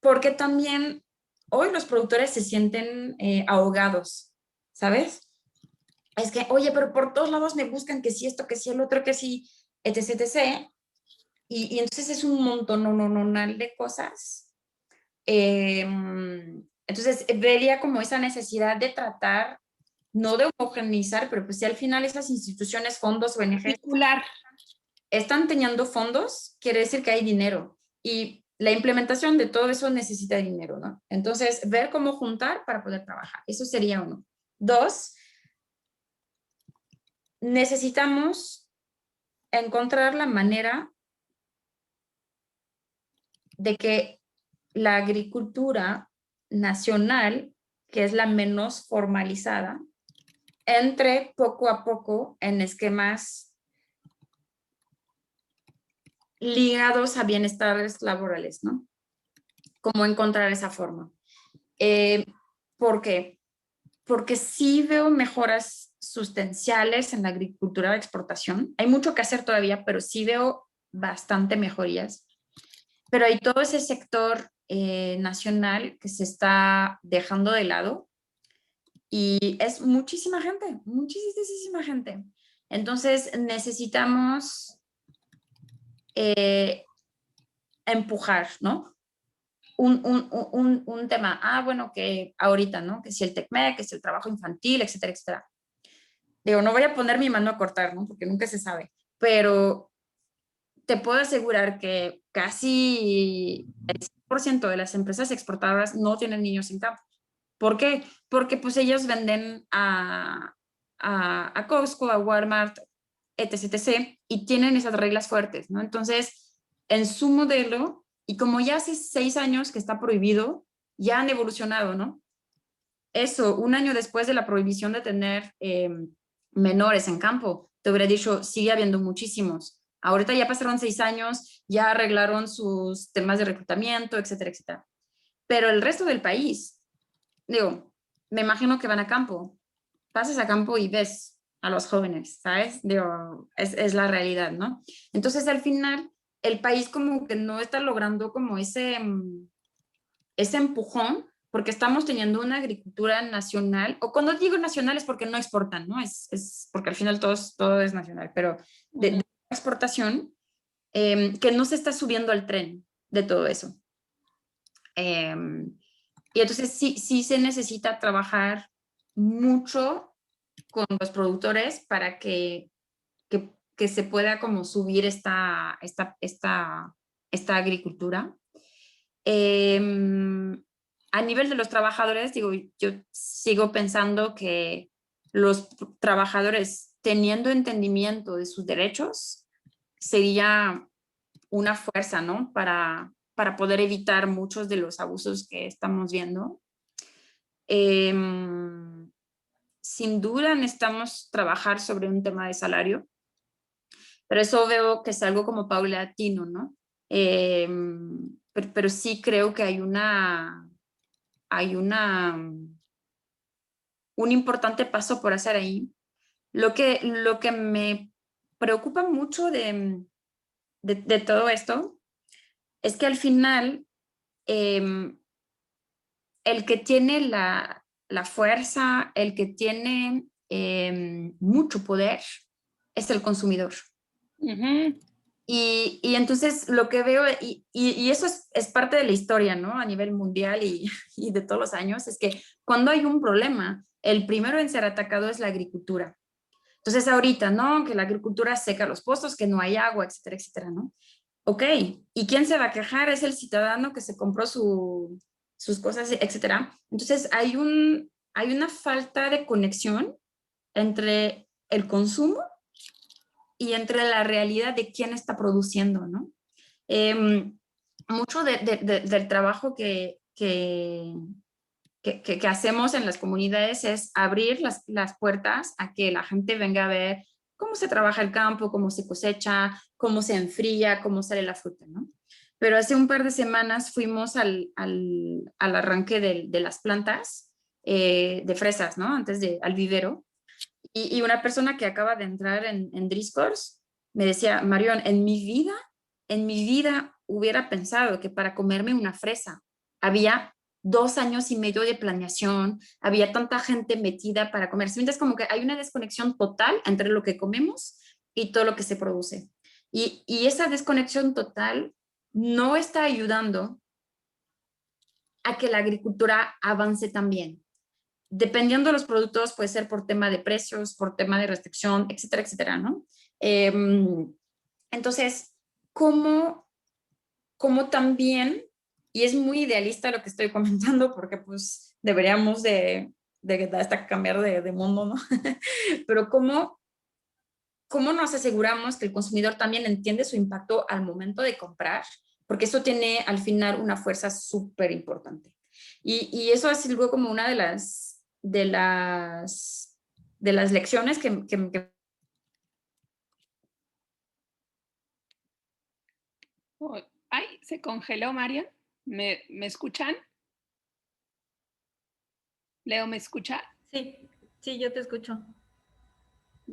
[SPEAKER 2] Porque también hoy los productores se sienten ahogados, ¿sabes? Es que, oye, pero por todos lados me buscan que sí esto, que sí el otro, que sí, etc, etc. Y entonces es un montón, de cosas. Entonces vería como esa necesidad de tratar, no de homogeneizar, pero pues si al final esas instituciones, fondos, ONGs,
[SPEAKER 1] Particular.
[SPEAKER 2] están teniendo fondos, quiere decir que hay dinero. Y la implementación de todo eso necesita dinero, ¿no? Entonces, ver cómo juntar para poder trabajar. Eso sería uno. 2, necesitamos encontrar la manera de que la agricultura nacional, que es la menos formalizada, entre poco a poco en esquemas ligados a bienestares laborales, ¿no? Cómo encontrar esa forma. ¿Por qué? Porque sí veo mejoras sustanciales en la agricultura de exportación. Hay mucho que hacer todavía, pero sí veo bastante mejorías. Pero hay todo ese sector nacional que se está dejando de lado y es muchísima gente, muchísima gente. Entonces necesitamos empujar, ¿no? Un tema, bueno, que ahorita, ¿no? Que si el TECMEC, que si el trabajo infantil, etcétera, etcétera. Digo, no voy a poner mi mano a cortar, ¿no? Porque nunca se sabe, pero te puedo asegurar que casi el 100% de las empresas exportadoras no tienen niños en campo. ¿Por qué? Porque pues ellos venden a Costco, a Walmart, etc, etc, y tienen esas reglas fuertes, ¿no? Entonces, en su modelo, y como ya hace 6 años que está prohibido, ya han evolucionado, ¿no? Eso, un año después de la prohibición de tener menores en campo, te hubiera dicho, sigue habiendo muchísimos. Ahorita ya pasaron 6 años, ya arreglaron sus temas de reclutamiento, etcétera, etcétera. Pero el resto del país, digo, me imagino que van a campo. Pasas a campo y ves a los jóvenes, ¿sabes? Digo, es la realidad, ¿no? Entonces, al final, el país como que no está logrando como ese empujón, porque estamos teniendo una agricultura nacional, o cuando digo nacional es porque no exportan, ¿no? Es porque al final todo es nacional, pero de exportación, que no se está subiendo al tren de todo eso. Y entonces sí se necesita trabajar mucho con los productores para que se pueda como subir esta agricultura. A nivel de los trabajadores, digo, yo sigo pensando que los trabajadores teniendo entendimiento de sus derechos sería una fuerza, ¿no? Para poder evitar muchos de los abusos que estamos viendo. Sin duda necesitamos trabajar sobre un tema de salario, pero eso veo que es algo como paulatino, ¿no? Pero sí creo que hay una un importante paso por hacer ahí. Lo que me preocupa mucho de todo esto es que al final el que tiene la fuerza, el que tiene mucho poder, es el consumidor.
[SPEAKER 1] Ujú.
[SPEAKER 2] Y entonces lo que veo, y eso es parte de la historia, ¿no? A nivel mundial y de todos los años, es que cuando hay un problema, el primero en ser atacado es la agricultura. Entonces ahorita, ¿no? Que la agricultura seca los pozos, que no hay agua, etcétera, etcétera, ¿no? Ok, ¿y quién se va a quejar? Es el ciudadano que se compró sus cosas, etcétera. Entonces hay una falta de conexión entre el consumo y entre la realidad de quién está produciendo, ¿no? Mucho del trabajo que hacemos en las comunidades es abrir las puertas a que la gente venga a ver cómo se trabaja el campo, cómo se cosecha, cómo se enfría, cómo sale la fruta, ¿no? Pero hace un par de semanas fuimos al arranque de las plantas de fresas, ¿no? Al vivero. Y una persona que acaba de entrar en Driscoll's me decía, Marión, en mi vida hubiera pensado que para comerme una fresa había 2 años y medio de planeación, había tanta gente metida para comer. Es como que hay una desconexión total entre lo que comemos y todo lo que se produce. Y esa desconexión total no está ayudando a que la agricultura avance también. Dependiendo de los productos, puede ser por tema de precios, por tema de restricción, etcétera, etcétera, ¿no? Eh, entonces, ¿cómo también, y es muy idealista lo que estoy comentando, porque pues deberíamos de hasta cambiar de mundo, ¿no? Pero ¿cómo nos aseguramos que el consumidor también entiende su impacto al momento de comprar? Porque eso tiene al final una fuerza súper importante. Y eso ha sido como una de las lecciones que
[SPEAKER 1] Oh, ay, se congeló, Marian. ¿Me escuchan? Leo, ¿me escucha?
[SPEAKER 3] Sí, sí, yo te escucho.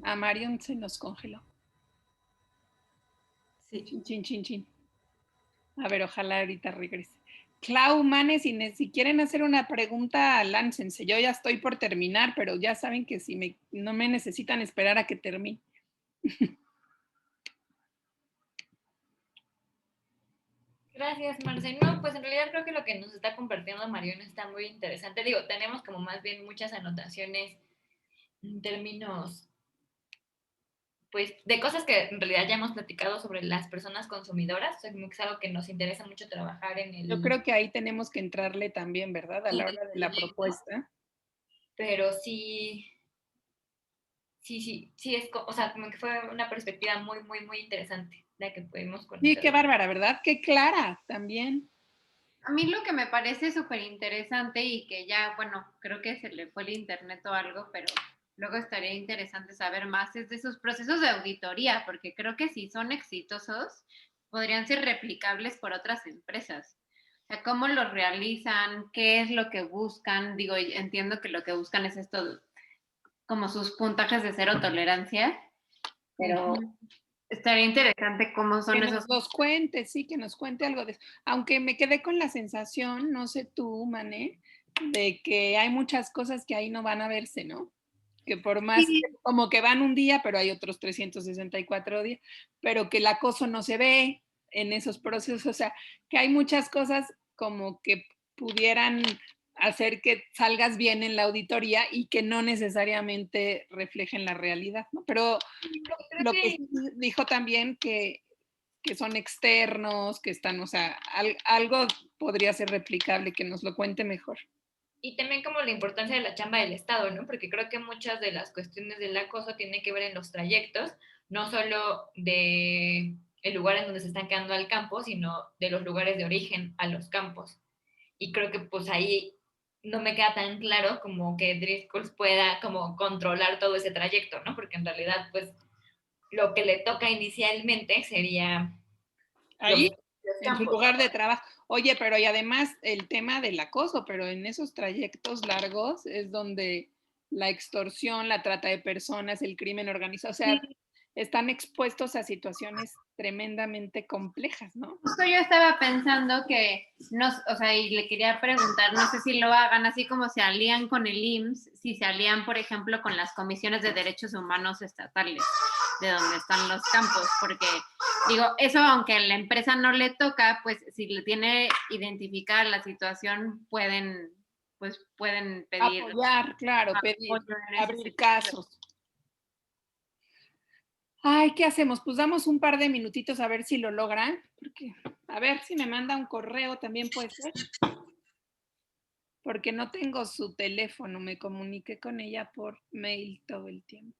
[SPEAKER 1] A Marion se nos congeló.
[SPEAKER 3] Sí.
[SPEAKER 1] Chin, chin, chin, chin. A ver, ojalá ahorita regrese. Clau, Manes, si quieren hacer una pregunta, láncense. Yo ya estoy por terminar, pero ya saben que si no me necesitan esperar a que termine.
[SPEAKER 4] Gracias, Marce. No, pues en realidad creo que lo que nos está compartiendo Mariona está muy interesante. Digo, tenemos como más bien muchas anotaciones en términos, pues, de cosas que en realidad ya hemos platicado sobre las personas consumidoras. O sea, como que es algo que nos interesa mucho trabajar en
[SPEAKER 1] Yo
[SPEAKER 4] el...
[SPEAKER 1] creo que ahí tenemos que entrarle también, ¿verdad? A
[SPEAKER 4] en
[SPEAKER 1] la
[SPEAKER 4] el
[SPEAKER 1] hora de la
[SPEAKER 4] proyecto,
[SPEAKER 1] propuesta.
[SPEAKER 4] pero sí es, o sea, como que fue una perspectiva muy, muy, muy interesante la que pudimos
[SPEAKER 1] Sí, qué
[SPEAKER 4] conocer.
[SPEAKER 1] bárbara, ¿verdad? Qué clara también.
[SPEAKER 5] A mí lo que me parece súper interesante y que ya, bueno, creo que se le fue el internet o algo, pero luego estaría interesante saber más es de sus procesos de auditoría, porque creo que si son exitosos, podrían ser replicables por otras empresas. O sea, cómo los realizan, qué es lo que buscan. Digo, entiendo que lo que buscan es esto, como sus puntajes de cero tolerancia, pero estaría interesante cómo son
[SPEAKER 1] Que
[SPEAKER 5] esos.
[SPEAKER 1] nos los cuente, sí, que nos cuente algo de eso. Aunque me quedé con la sensación, no sé tú, Mané, de que hay muchas cosas que ahí no van a verse, ¿no? Que por más,
[SPEAKER 5] Sí,
[SPEAKER 1] como que van un día, pero hay otros 364 días, pero que el acoso no se ve en esos procesos, o sea, que hay muchas cosas como que pudieran hacer que salgas bien en la auditoría y que no necesariamente reflejen la realidad, ¿no? Pero
[SPEAKER 4] Creo
[SPEAKER 1] lo que
[SPEAKER 4] que
[SPEAKER 1] sí dijo también que son externos, que están, o sea, algo podría ser replicable, que nos lo cuente mejor.
[SPEAKER 4] y también como la importancia de la chamba del Estado, ¿no? Porque creo que muchas de las cuestiones del acoso tienen que ver en los trayectos, no solo de el lugar en donde se están quedando al campo, sino de los lugares de origen a los campos. Y creo que pues ahí no me queda tan claro como que Driscoll pueda como controlar todo ese trayecto, ¿no? Porque en realidad pues lo que le toca inicialmente sería los,
[SPEAKER 1] Ahí,
[SPEAKER 4] los
[SPEAKER 1] en su
[SPEAKER 4] campos.
[SPEAKER 1] lugar de trabajo. Oye, pero y además el tema del acoso, pero en esos trayectos largos es donde la extorsión, la trata de personas, el crimen organizado, o sea, están expuestos a situaciones tremendamente complejas, ¿no?
[SPEAKER 5] Justo yo estaba pensando que, no, o sea, y le quería preguntar, no sé si lo hagan así como se alían con el IMSS, si se alían, por ejemplo, con las comisiones de derechos humanos estatales, de donde están los campos, porque digo, eso aunque a la empresa no le toca, pues si le tiene identificada la situación, pueden pedir
[SPEAKER 1] Apoyar, claro, pedir,
[SPEAKER 5] apoyo en ese
[SPEAKER 1] abrir
[SPEAKER 5] sentido.
[SPEAKER 1] casos. Ay, ¿qué hacemos? Pues damos un par de minutitos a ver si lo logran, porque a ver si me manda un correo también puede ser, porque no tengo su teléfono, me comuniqué con ella por mail todo el tiempo.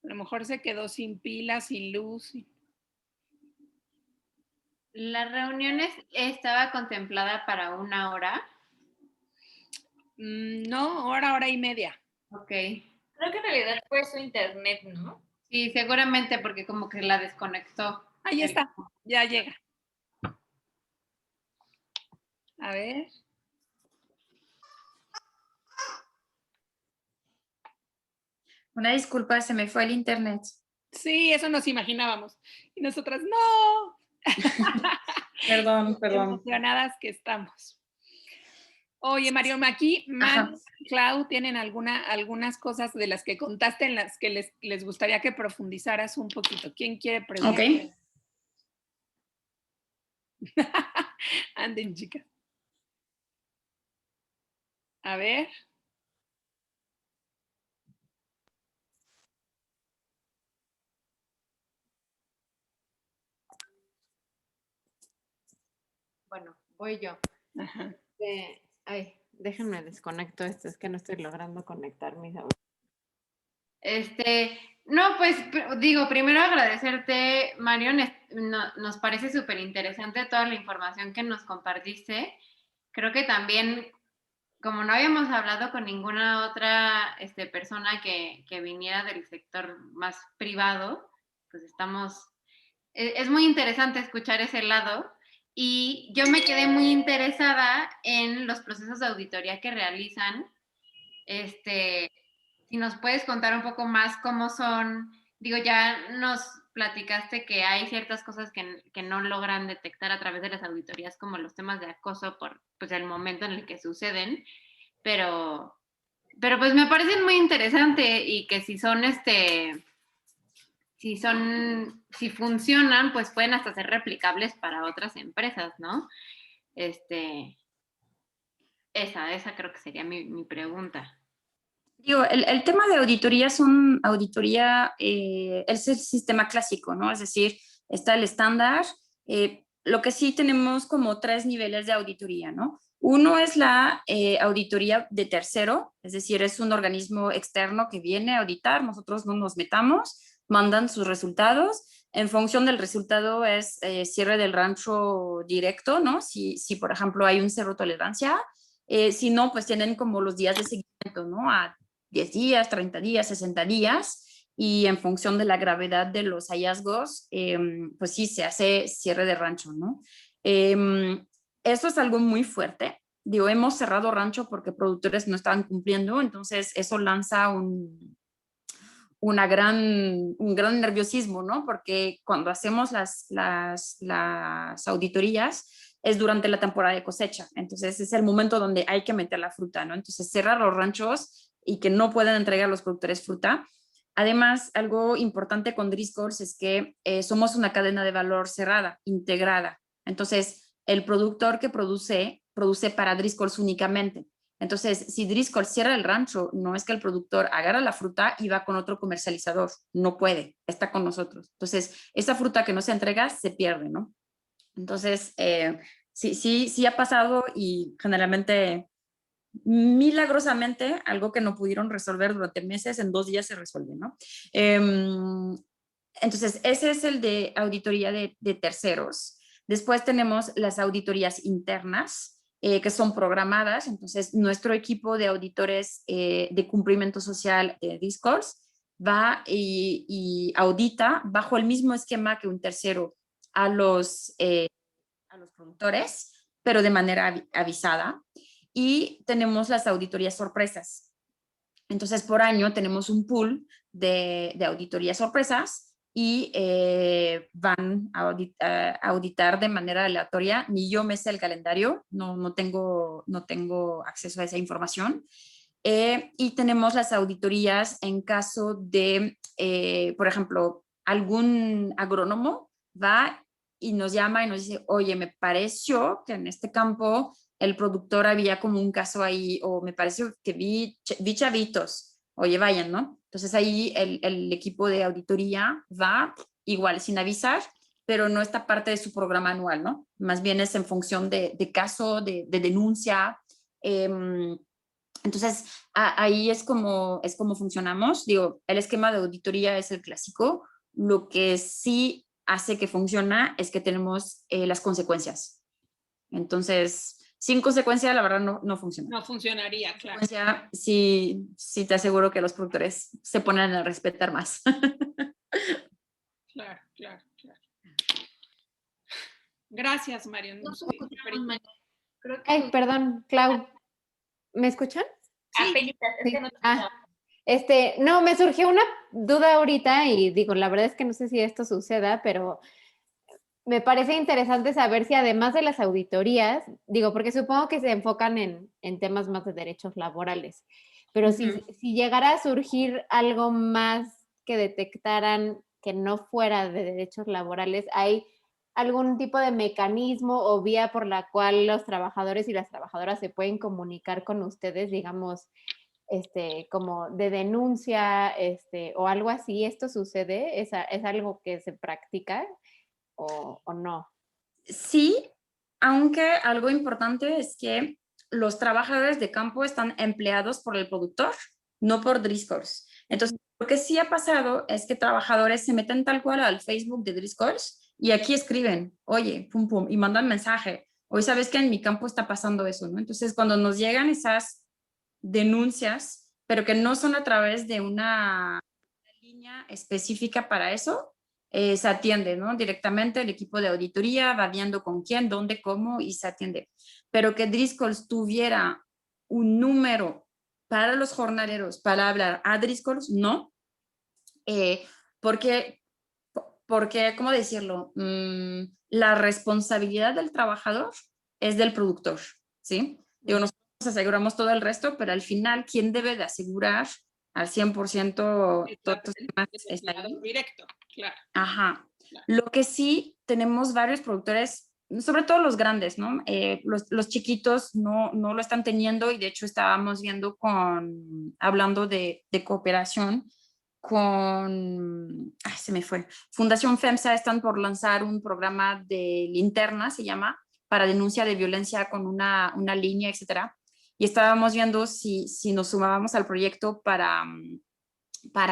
[SPEAKER 1] A lo mejor se quedó sin pilas, sin luz.
[SPEAKER 5] ¿La reunión estaba contemplada para 1 hora?
[SPEAKER 1] No, hora y media.
[SPEAKER 5] Ok.
[SPEAKER 4] Creo que en realidad fue su internet, ¿no?
[SPEAKER 5] Sí, seguramente porque como que la desconectó.
[SPEAKER 1] Ahí está, ya llega. A ver.
[SPEAKER 2] Una disculpa, se me fue el internet.
[SPEAKER 1] Sí, eso nos imaginábamos. Y nosotras, no.
[SPEAKER 2] Perdón.
[SPEAKER 1] Emocionadas que estamos. Oye, Mario, aquí,
[SPEAKER 2] Ajá.
[SPEAKER 1] Clau, ¿tienen algunas cosas de las que contaste en las que les gustaría que profundizaras un poquito? ¿Quién quiere preguntar?
[SPEAKER 2] Ok.
[SPEAKER 1] Anden, chicas. A ver.
[SPEAKER 5] Bueno, voy yo.
[SPEAKER 1] Ajá.
[SPEAKER 5] Ay, déjenme desconecto esto, es que no estoy logrando conectar mis audios. No, pues digo, primero agradecerte, Mario, nos parece súper interesante toda la información que nos compartiste. Creo que también, como no habíamos hablado con ninguna otra persona que viniera del sector más privado, pues es muy interesante escuchar ese lado. Y yo me quedé muy interesada en los procesos de auditoría que realizan. Si nos puedes contar un poco más cómo son, digo, ya nos platicaste que hay ciertas cosas que no logran detectar a través de las auditorías, como los temas de acoso por pues, el momento en el que suceden, pero pues me parecen muy interesante y que si funcionan, pues pueden hasta ser replicables para otras empresas, ¿no? Esa creo que sería mi pregunta.
[SPEAKER 2] Digo, el tema de auditoría es el sistema clásico, ¿no? Es decir, está el estándar. Lo que sí tenemos como 3 niveles de auditoría, ¿no? Uno es la auditoría de tercero, es decir, es un organismo externo que viene a auditar, nosotros no nos metamos, mandan sus resultados. En función del resultado es cierre del rancho directo, ¿no? Si por ejemplo, hay un cero tolerancia, si no, pues tienen como los días de seguimiento, ¿no? A 10 días, 30 días, 60 días, y en función de la gravedad de los hallazgos, pues sí, se hace cierre de rancho, ¿no? Eso es algo muy fuerte. Digo, hemos cerrado rancho porque productores no estaban cumpliendo, entonces eso lanza un gran nerviosismo, ¿no? Porque cuando hacemos las auditorías es durante la temporada de cosecha, entonces es el momento donde hay que meter la fruta, ¿no? Entonces cerrar los ranchos y que no puedan entregar a los productores fruta. Además, algo importante con Driscolls es que somos una cadena de valor cerrada, integrada. Entonces, el productor que produce para Driscolls únicamente. Entonces, si Driscoll cierra el rancho, no es que el productor agarra la fruta y va con otro comercializador. No puede, está con nosotros. Entonces, esa fruta que no se entrega se pierde, ¿no? Entonces, sí ha pasado y generalmente, milagrosamente, algo que no pudieron resolver durante meses, en 2 días se resuelve, ¿no? Entonces, ese es el de auditoría de terceros. Después tenemos las auditorías internas, que son programadas. Entonces, nuestro equipo de auditores de cumplimiento social de Discourse va y audita bajo el mismo esquema que un tercero a los productores, pero de manera avisada. y tenemos las auditorías sorpresas. Entonces, por año tenemos un pool de auditorías sorpresas y van a auditar de manera aleatoria. Ni yo me sé el calendario, no tengo acceso a esa información. Y tenemos las auditorías en caso de, por ejemplo, algún agrónomo va y nos llama y nos dice, oye, me pareció que en este campo el productor había como un caso ahí, o me pareció que vi chavitos, oye, vayan, ¿no? Entonces ahí el equipo de auditoría va igual sin avisar, pero no está parte de su programa anual, ¿no? Más bien es en función de caso, de denuncia. Entonces, ahí es como funcionamos. Digo, el esquema de auditoría es el clásico. Lo que sí hace que funciona es que tenemos las consecuencias. Entonces, sin consecuencia, la verdad, no funciona.
[SPEAKER 1] No funcionaría, claro.
[SPEAKER 2] Sí te aseguro que los productores se ponen a respetar más.
[SPEAKER 1] Claro. Gracias, Marion.
[SPEAKER 4] Creo que
[SPEAKER 5] Ay, perdón, Clau. ¿Me escuchan?
[SPEAKER 4] apenitas, es
[SPEAKER 5] Sí.
[SPEAKER 4] que no
[SPEAKER 5] No, me surgió una duda ahorita y digo, la verdad es que no sé si esto suceda, pero me parece interesante saber si además de las auditorías, digo, porque supongo que se enfocan en temas más de derechos laborales, pero si llegara a surgir algo más que detectaran que no fuera de derechos laborales, ¿hay algún tipo de mecanismo o vía por la cual los trabajadores y las trabajadoras se pueden comunicar con ustedes, digamos, como de denuncia, o algo así? ¿Esto sucede? ¿Es algo que se practica o no?
[SPEAKER 2] Sí, aunque algo importante es que los trabajadores de campo están empleados por el productor, no por Driscoll's. Entonces, lo que sí ha pasado es que trabajadores se meten tal cual al Facebook de Driscoll's y aquí escriben, oye, pum, pum, y mandan mensaje. Hoy sabes que en mi campo está pasando eso, ¿no? Entonces, cuando nos llegan esas denuncias, pero que no son a través de una línea específica para eso, se atiende, ¿no? Directamente el equipo de auditoría va viendo con quién, dónde, cómo y se atiende. Pero que Driscoll's tuviera un número para los jornaleros para hablar a Driscoll's, no, eh, porque, ¿cómo decirlo? La responsabilidad del trabajador es del productor, ¿sí? Digo, nosotros aseguramos todo el resto, pero al final, ¿quién debe de asegurar al 100% todos los temas? Está ahí.
[SPEAKER 1] Directo, claro.
[SPEAKER 2] Ajá. Lo que sí, tenemos varios productores, sobre todo los grandes, ¿no? Los chiquitos no lo están teniendo y de hecho estábamos viendo hablando de cooperación con, se me fue, Fundación FEMSA están por lanzar un programa de linterna, se llama, para denuncia de violencia con una línea, etcétera. Y estábamos viendo si nos sumábamos al proyecto para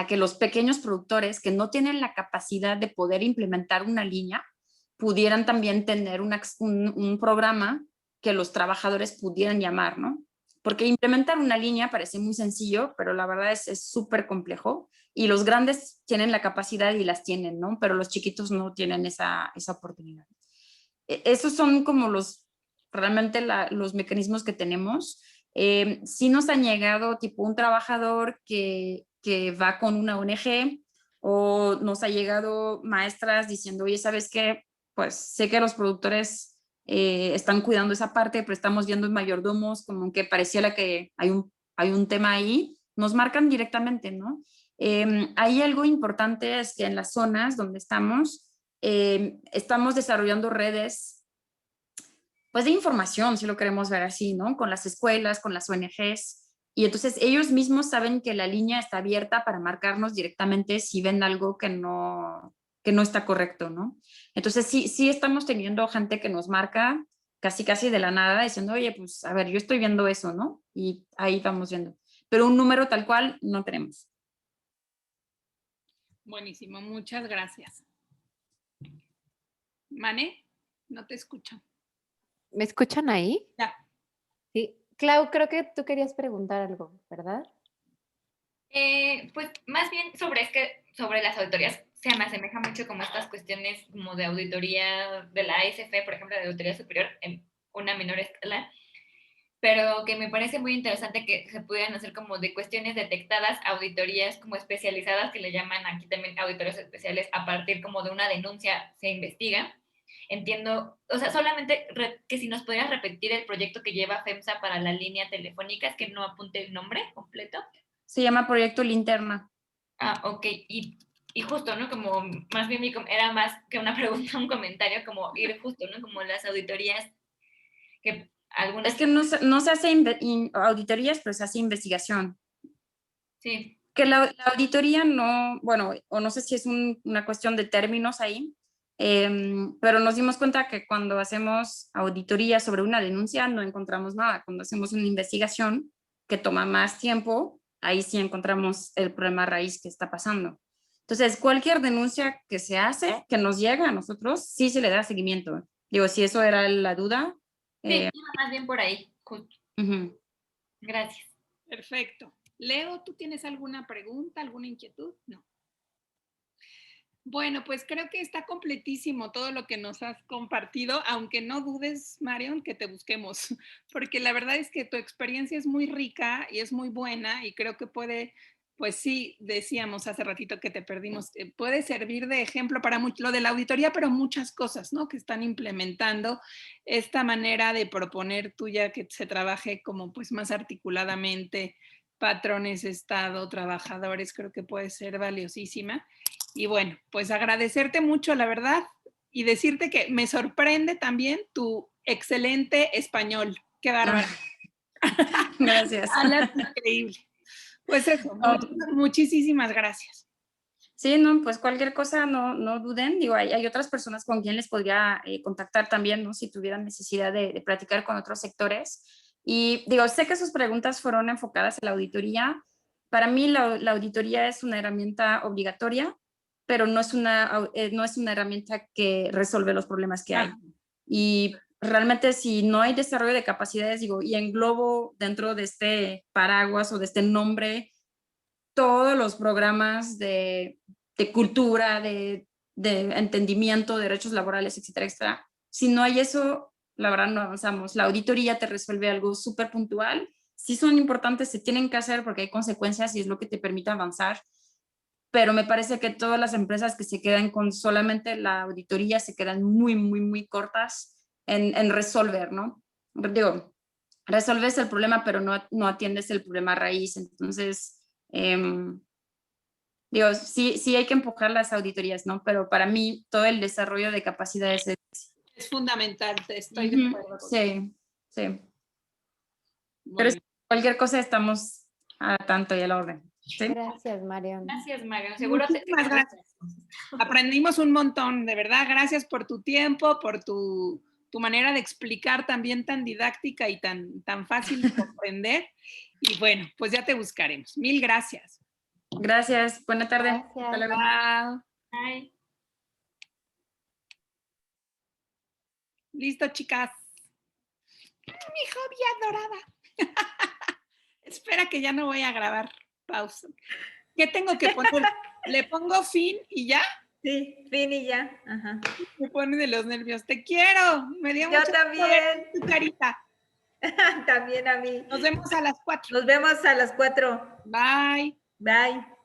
[SPEAKER 2] que los pequeños productores que no tienen la capacidad de poder implementar una línea pudieran también tener un programa que los trabajadores pudieran llamar, ¿no? Porque implementar una línea parece muy sencillo, pero la verdad es súper complejo y los grandes tienen la capacidad y las tienen, ¿no? Pero los chiquitos no tienen esa oportunidad. Esos son como realmente los mecanismos que tenemos. Sí nos han llegado tipo un trabajador que va con una ONG o nos ha llegado maestras diciendo, oye, ¿sabes qué? Pues sé que los productores están cuidando esa parte, pero estamos viendo en mayordomos como que pareciera que hay un tema ahí. Nos marcan directamente, ¿no? Hay algo importante es que en las zonas donde estamos desarrollando redes pues de información, si lo queremos ver así, ¿no? Con las escuelas, con las ONGs. Y entonces ellos mismos saben que la línea está abierta para marcarnos directamente si ven algo que no está correcto, ¿no? Entonces sí estamos teniendo gente que nos marca casi de la nada diciendo, oye, pues a ver, yo estoy viendo eso, ¿no? Y ahí vamos viendo. Pero un número tal cual no tenemos.
[SPEAKER 1] Buenísimo, muchas gracias. Mane, no te escucho.
[SPEAKER 5] ¿Me escuchan ahí?
[SPEAKER 1] Ya.
[SPEAKER 5] Sí. Clau, creo que tú querías preguntar algo, ¿verdad?
[SPEAKER 4] Pues más bien sobre las auditorías se me asemeja mucho como estas cuestiones como de auditoría de la ASF, por ejemplo, de auditoría superior en una menor escala. pero que me parece muy interesante que se pudieran hacer como de cuestiones detectadas, auditorías como especializadas, que le llaman aquí también auditorías especiales, a partir como de una denuncia se investiga. Entiendo, o sea, solamente que si nos pudieras repetir el proyecto que lleva FEMSA para la línea telefónica, es que no apunte el nombre completo.
[SPEAKER 2] Se llama Proyecto Linterna.
[SPEAKER 4] Ah, ok, y justo, ¿no? Como más bien era más que una pregunta, un comentario, como ir justo, ¿no? Como las auditorías que algunas...
[SPEAKER 2] Es que no se hace auditorías, pero se hace investigación.
[SPEAKER 4] Sí.
[SPEAKER 2] Que la auditoría no, bueno, o no sé si es una cuestión de términos ahí, pero nos dimos cuenta que cuando hacemos auditoría sobre una denuncia no encontramos nada. Cuando hacemos una investigación que toma más tiempo, ahí sí encontramos el problema raíz que está pasando. Entonces, cualquier denuncia que se hace, que nos llega a nosotros, sí se le da seguimiento. Digo, si eso era la duda.
[SPEAKER 4] Sí, más bien por ahí, justo. Gracias.
[SPEAKER 1] Perfecto. Leo, ¿tú tienes alguna pregunta, alguna inquietud? No. Bueno, pues creo que está completísimo todo lo que nos has compartido, aunque no dudes, Marion, que te busquemos, porque la verdad es que tu experiencia es muy rica y es muy buena y creo que puede, pues sí, decíamos hace ratito que te perdimos, puede servir de ejemplo para lo de la auditoría, pero muchas cosas, ¿no? Que están implementando esta manera de proponer tuya que se trabaje como pues más articuladamente, patrones, Estado, trabajadores, creo que puede ser valiosísima. Y bueno, pues agradecerte mucho, la verdad, y decirte que me sorprende también tu excelente español. Qué bárbaro.
[SPEAKER 2] Gracias.
[SPEAKER 1] Hablas increíble. Pues eso, muchísimas gracias.
[SPEAKER 2] Sí, no, pues cualquier cosa no duden. Digo, hay otras personas con quien les podría contactar también, ¿no? Si tuvieran necesidad de platicar con otros sectores. Y digo, sé que sus preguntas fueron enfocadas en la auditoría. Para mí la auditoría es una herramienta obligatoria, pero no es una herramienta que resuelve los problemas que hay. Y realmente si no hay desarrollo de capacidades, digo, y englobo dentro de este paraguas o de este nombre todos los programas de cultura, de entendimiento, de derechos laborales, etcétera, etcétera. Si no hay eso, la verdad no avanzamos. La auditoría te resuelve algo súper puntual. Sí son importantes, se tienen que hacer porque hay consecuencias y es lo que te permite avanzar. Pero me parece que todas las empresas que se quedan con solamente la auditoría se quedan muy, muy, muy cortas en resolver, ¿no? Digo, resolves el problema, pero no atiendes el problema raíz. Entonces, digo, sí hay que empujar las auditorías, ¿no? Pero para mí todo el desarrollo de capacidades
[SPEAKER 1] es fundamental, estoy de acuerdo.
[SPEAKER 2] Sí.
[SPEAKER 1] Bueno.
[SPEAKER 2] Pero cualquier cosa estamos a tanto y a la orden. ¿Sí?
[SPEAKER 3] Gracias, Marion.
[SPEAKER 4] Gracias, Marion. Seguro
[SPEAKER 1] muchísimas gracias. Aprendimos un montón, de verdad. Gracias por tu tiempo, por tu manera de explicar también tan didáctica y tan fácil de comprender. Y bueno, pues ya te buscaremos. Mil gracias.
[SPEAKER 2] Gracias. Buena tarde.
[SPEAKER 3] Gracias.
[SPEAKER 2] Hasta luego.
[SPEAKER 4] Bye.
[SPEAKER 1] Listo, chicas. Mi hobby adorada. Espera que ya no voy a grabar. Pausa. ¿Qué tengo que poner? ¿Le pongo fin y ya?
[SPEAKER 3] Sí, fin y ya. Ajá.
[SPEAKER 1] Me pone de los nervios. Te quiero. Me dio
[SPEAKER 3] Yo
[SPEAKER 1] mucho gusto
[SPEAKER 3] también.
[SPEAKER 1] ver tu carita.
[SPEAKER 3] También a mí.
[SPEAKER 1] Nos vemos a las 4.
[SPEAKER 3] Nos vemos a las 4.
[SPEAKER 1] Bye.
[SPEAKER 3] Bye.